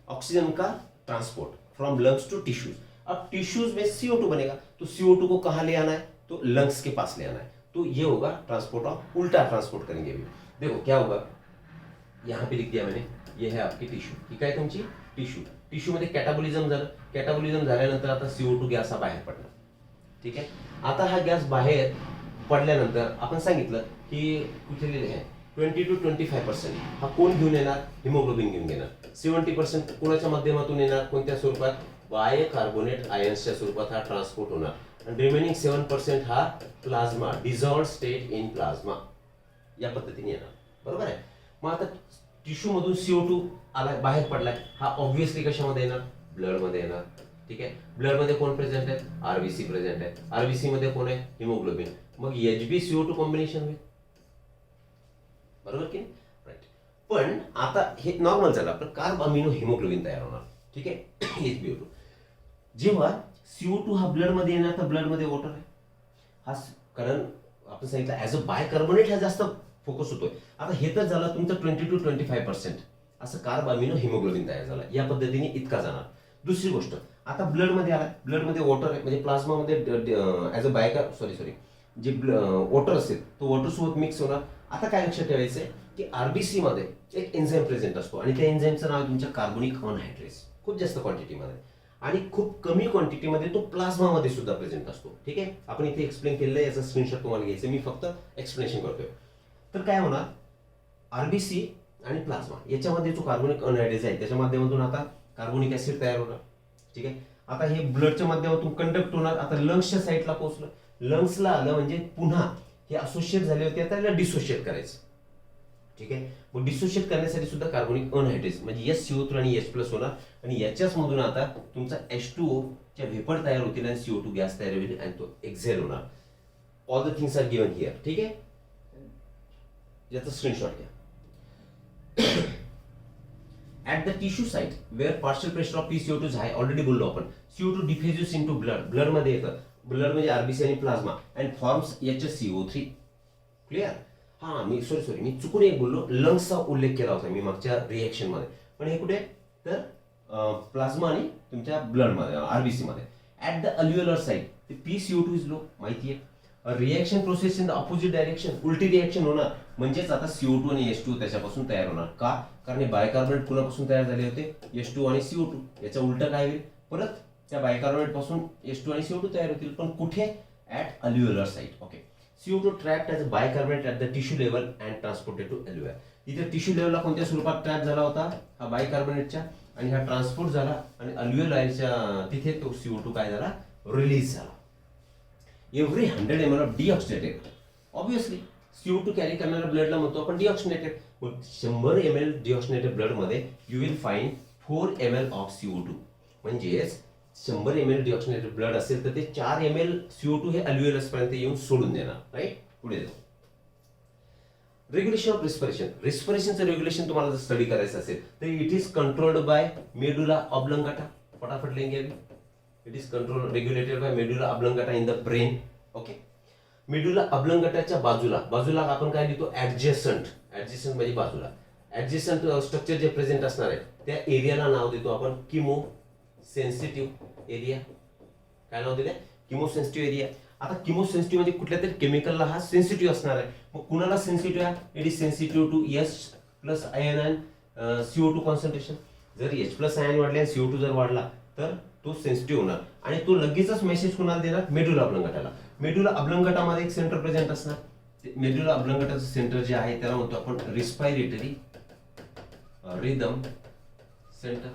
ऑक्सीजन का transport from lungs to tissues. अब टिश्यूज में CO2 बनेगा, तो CO2 को कहाँ ले आना है? तो लंग्स के पास ले आना है. तो ये होगा ट्रांसपोर्ट ऑफ, उल्टा ट्रांसपोर्ट करेंगे अभी. देखो क्या होगा, यहाँ पे लिख दिया मैंने, ये है आपकी टिश्यू. ठीक आहे तुमची टिश्यू. टिश्यू मध्ये कॅटाबॉलिझम झालं. कॅटाबॉलिझम झाल्यानंतर आता CO2 गॅस हा बाहेर पडला. ठीक आहे. आता हा गॅस बाहेर पडल्यानंतर आपण सांगितलं की कुठे लिहिले आहे 20 to 25% हा कोण घेऊन येणार? हिमोग्लोबिन घेऊन येणार. 70% कोणाच्या माध्यमातून येणार? कोणत्या स्वरूपात? बायकार्बोनेट आयन्सच्या स्वरूपात हा ट्रान्सपोर्ट होणार. आणि रिमेनिंग 7% हा प्लाझ्मा, डिझॉल्व्ड स्टेट इन प्लाझ्मा या पद्धतीने येणार. बरोबर आहे. मग आता टिश्यू मधून CO2 आला, बाहेर पडलाय, हा ऑब्व्हियसली कशामध्ये येणार? ब्लड मध्ये येणार. ठीक आहे. ब्लड मध्ये कोण प्रेझेंट आहे? RBC प्रेझेंट आहे. RBC मध्ये कोण आहे? हिमोग्लोबिन. मग HbCO2 कॉम्बिनेशन होईल. बरोबर की नाही? राईट. पण आता हे नॉर्मल झालं, आपलं कार्ब अमिनो हिमोग्लोबिन तयार होणार. ठीक आहे. HbO2 जेव्हा CO2 हा ब्लड मध्ये येणार, तर ब्लड मध्ये वॉटर आहे. हा कारण आपण सांगितलं ऍज अ बायकार्बोनेट हा जास्त फोकस होतोय. आता हे तर झालं तुमचं 20 to 25% असं कार्ब अमिनो हिमोग्लोबिन तयार झालं. या पद्धतीने इतका जाणार. दुसरी गोष्ट, आता ब्लड मध्ये आला, ब्लड मध्ये वॉटर आहे, म्हणजे प्लाझ्मा मध्ये ऍज अ सॉरी जे वॉटर असेल तो वॉटर सोबत मिक्स होणार. आता काय लक्षात ठेवायचंय की RBC मध्ये एक एन्झाईम प्रेझेंट असतो आणि त्या एन्झाईमचं नाव तुमच्या कार्बोनिक अनहायड्रेस. खूप जास्त क्वांटिटीमध्ये आणि खूप कमी क्वांटिटीमध्ये तो प्लाझ्मा मध्ये सुद्धा प्रेझेंट असतो. ठीक आहे. आपण इथे एक्सप्लेन केलेलं आहे, याचा स्क्रीनशॉट तुम्हाला घ्यायचं, मी फक्त एक्सप्लेनेशन करतोय. तर काय होणार, RBC आणि प्लाझ्मा याच्यामध्ये जो कार्बोनिक अनहायड्रेस आहे त्याच्या माध्यमातून आता कार्बोनिक ऍसिड तयार होणार. ठीक आहे. आता हे ब्लडच्या माध्यमातून कंडक्ट होणार. आता लंग्सच्या साईडला पोहोचलं, लंग्सला आलं म्हणजे पुन्हा हे असोसिएट झाले होते, आता याला डिसोशिएट करायचं. ठीक आहे. मग डिसोशिएट करण्यासाठी सुद्धा कार्बोनिक अनहायड्रेस म्हणजे SCO3 आणि H+ होणार आणि याच्याच मधून आता तुमचा H2O च्या व्हेपर तयार होतील आणि CO2 गॅस तयार होईल आणि तो एक्झेल होणार. All the things are given here. ठीक आहे. याचा स्क्रीनशॉट घ्या. At the tissue site where partial pressure of PCO2 is high, already बोललो आपण, CO2 diffuses into blood. Blood मध्ये येतं. ब्लड म्हणजे RBC आणि plasma and forms HCO3. Clear. हा मी मी चुकून एक बोललो, लंग्सचा उल्लेख केला होता मी मागच्या रिएक्शन मध्ये, पण हे कुठे? तर प्लाझ्मा आणि तुमच्या ब्लड मध्ये, RBC मध्ये. At the alveolar site PCO2 is low, माहिती आहे. Reaction process in the opposite direction, उलटी रिएक्शन होणार, म्हणजेच आता CO2 आणि H2 त्याच्यापासून तयार होणार. का? कारण हे बायकार्बोनेट कुणापासून तयार झाले होते? H2 आणि CO2. याचा उलटा काय होईल? परत त्या बायकार्बोनेट पासून H2 आणि CO2 तयार होतील, पण कुठे? At alveolar site. Okay. CO2 trapped as a bicarbonate at the tissue level and transported to alveoli. इथे टिश्यू लेवलला कोणत्या स्वरूपात ट्रॅप झाला होता? हा बायकार्बोनेटच्या, आणि हा ट्रान्सपोर्ट झाला आणि अल्व्हिओलच्या तिथे तो CO2 काय झाला? रिलीज झाला. Every 100 ml of deoxygenated, obviously CO2 carry करणाऱ्या ब्लडला म्हणतो आपण डिऑक्सिनेटेड. 100 ml डिऑक्सिनेटेड ब्लड मध्ये you will find 4 ml of CO2. म्हणजेच 100 ml डिऑक्सिनेटेड ब्लड असेल तर ते 4 ml CO2 हे अल्व्हिओलस पर्यंत येऊन सोडून देणार. राईट. पुढे जाऊ. Regulation of respiration. रिस्पिरेशनचं रेग्युलेशन तुम्हाला जर स्टडी करायचं असेल तर it is controlled by medulla oblongata. फटाफट लेंगे अभी. It is control regulated by medulla oblongata in the brain. Okay. Medulla ऑब्लंगाटाच्या बाजूला आपण काय लिहितो? ऍडजेसंट. ऍडजेसंट म्हणजे बाजूला. ऍडजेसंट स्ट्रक्चर जे प्रेझेंट असणार आहे त्या एरियाला नाव देतो आपण किमो सेन्सिटिव्ह एरिया. काय नाव दिलंय? किमो सेन्सिटिव्ह एरिया. आता किमो सेन्सिटिव्ह म्हणजे कुठल्या तरी केमिकलला हा सेन्सिटिव्ह असणार आहे. मग कुणाला सेन्सिटिव्ह आहे? It is sensitive to H+ ion and CO2 concentration. जर H+ आयन वाढले आणि CO2 जर वाढला तर तो सेन्सिटिव्ह होणार आणि तो लगेचच मेसेज कोणाला देणार? मेडुला ऑब्लंगाटाला. मेडुला ऑब्लंगाटामध्ये एक सेंटर प्रेझेंट असणार. मेडुला ऑब्लंगाटाचं सेंटर जे आहे त्याला म्हणतो आपण रिस्पायरेटरी रिदम सेंटर.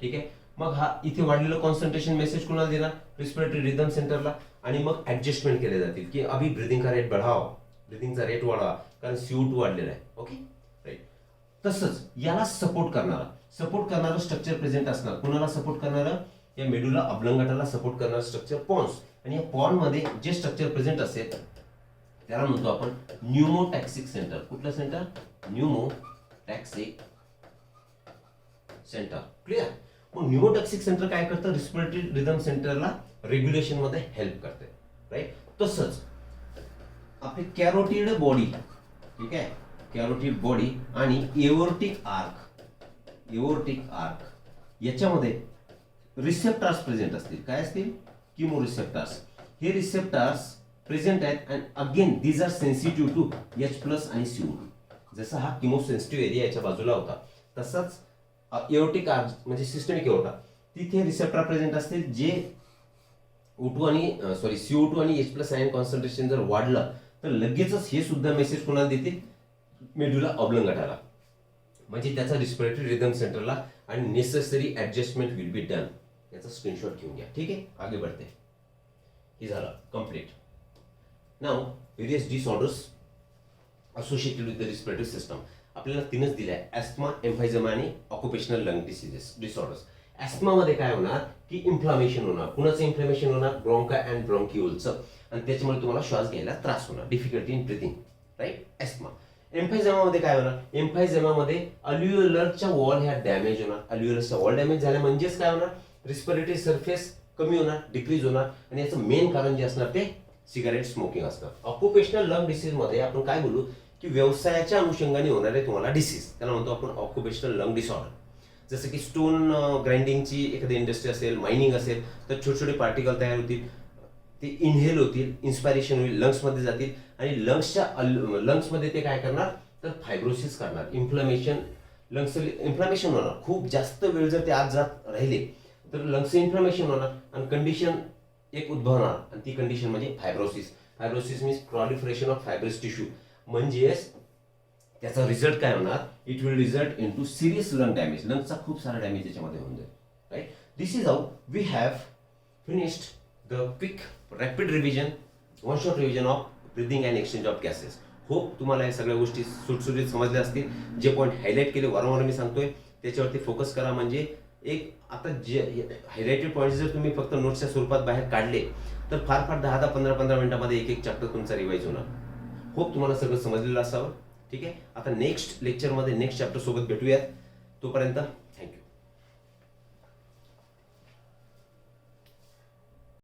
ठीक आहे. मग हा इथे वाढलेलं कॉन्सन्ट्रेशन मेसेज कोणाला देणार? रिस्पिरेटरी रिदम सेंटरला. आणि मग ऍडजस्टमेंट केले जातील की अभी ब्रिदिंग का रेट बढ़ाओ, ब्रिदिंगचा रेट वाढवा, कारण CO2 वाढलेला आहे. ओके. राईट. तसंच याला सपोर्ट करणारं स्ट्रक्चर प्रेझेंट असणार. कुणाला सपोर्ट करणारं? या मेडुला ऑब्लंगाटाला सपोर्ट करणारं स्ट्रक्चर पॉन्स. आणि या पॉन्स मध्ये जे स्ट्रक्चर प्रेझेंट असेल त्याला म्हणतो आपण न्यूमोटॅक्सिक सेंटर. कुठलं सेंटर? Pneumotaxic centre. क्लिअर? मग न्यूमोटॅक्सिक सेंटर काय करतं? रिस्पिरेटरी रिदम सेंटरला रेग्युलेशन मध्ये हेल्प करते. राईट? तसंच आपली कॅरोटिड बॉडी, ठीक आहे, कॅरोटिड बॉडी आणि एओर्टिक आर्क याच्यामध्ये रिसेप्टर्स प्रेझेंट असतील. काय असतील? Chemo receptors. हे रिसेप्टर्स प्रेझेंट आहेत and again these are sensitive to H+ आणि CO2. जसा हा किमो सेन्सिटिव्ह एरिया याच्या बाजूला होता तसाच एओर्टिक आर्क म्हणजे सिस्टमिक एओर्टा, तिथे रिसेप्टर प्रेझेंट असतील जे CO2 आणि H+ आयन कॉन्सन्ट्रेशन जर वाढलं तर लगेचच हे सुद्धा मेसेज कोणाला देतील? मेडुला ऑब्लंगाटाला. म्हणजे त्याचा रिस्पिरेटरी रिदम सेंटरला आणि necessary adjustment will be done. याचा स्क्रीनशॉट घेऊन घ्या. ठीक आहे, आगे बढ़ते. हे झालं complete. Now various disorders associated with the respiratory system आपल्याला तीनच दिल्या आहे: ॲस्थमा, एम्फायझमा आणि ऑक्युपेशनल लंग डिसऑर्डर्स. ॲस्थमा मध्ये काय होणार की इन्फ्लामेशन होणार. कुणाचं इन्फ्लामेशन होणार? ब्रॉन्का अँड ब्रॉन्क्युलचं. आणि त्याच्यामुळे तुम्हाला श्वास घ्यायला त्रास होणार, डिफिकल्टी इन ब्रीथिंग. राईट? ॲस्थमा. एम्फायझमा मध्ये काय होणार? एम्फायझमा मध्ये अल्व्हिओलरच्या वॉल ह्या डॅमेज होणार. अल्व्हिओलरच्या वॉल डॅमेज झाल्या म्हणजेच काय होणार? रिस्पिरेटरी सरफेस कमी होणार, डिक्रीज होणार. आणि याचं मेन कारण जे असणार ते सिगारेट स्मोकिंग असणार. ऑक्युपेशनल लंग डिसीज मध्ये आपण काय बोलू की व्यवसायाच्या अनुषंगाने होणारे तुम्हाला डिसीज, त्याला म्हणतो आपण ऑक्युपेशनल लंग डिसऑर्डर. जसं की स्टोन ग्राइंडिंगची एखादी इंडस्ट्री असेल, मायनिंग असेल, तर छोटे छोटे पार्टिकल तयार होतील, ते इनहेल होतील, इन्स्पायरेशन होईल, लंग्समध्ये जातील आणि लंग्समध्ये ते काय करणार तर फायब्रोसिस करणार, इन्फ्लामेशन होणार. खूप जास्त वेळ जर ते आत जात राहिले तर लंग्सचं इन्फ्लामेशन होणार आणि कंडिशन एक उद्भवणार आणि ती कंडिशन म्हणजे fibrosis. Fibrosis means proliferation of fibrous tissue. म्हणजेच त्याचा रिझल्ट काय होणार? It will result into serious lung damage. लंगचा खूप सारा डॅमेज याच्यामध्ये होऊन जाईल. Right? This is how we have finished the quick rapid revision, one shot revision of breathing and exchange of gases. Hope तुम्हाला या सगळ्या गोष्टी सुटसुटीत समजल्या असतील. जे पॉईंट हायलाईट केले वारंवार मी सांगतोय त्याच्यावरती फोकस करा. म्हणजे एक आता जे हायलाइटेड पॉईंट जर तुम्ही फक्त नोट्सच्या स्वरूपात बाहेर काढले तर फार 10-15 मिनिटांमध्ये एक चॅप्टर तुमचा रिवाइज होणार. होप तुम्हाला सगळं समजलेलं असावं. ठीक आहे, आता नेक्स्ट लेक्चरमध्ये नेक्स्ट चॅप्टर सोबत भेटूयात. तोपर्यंत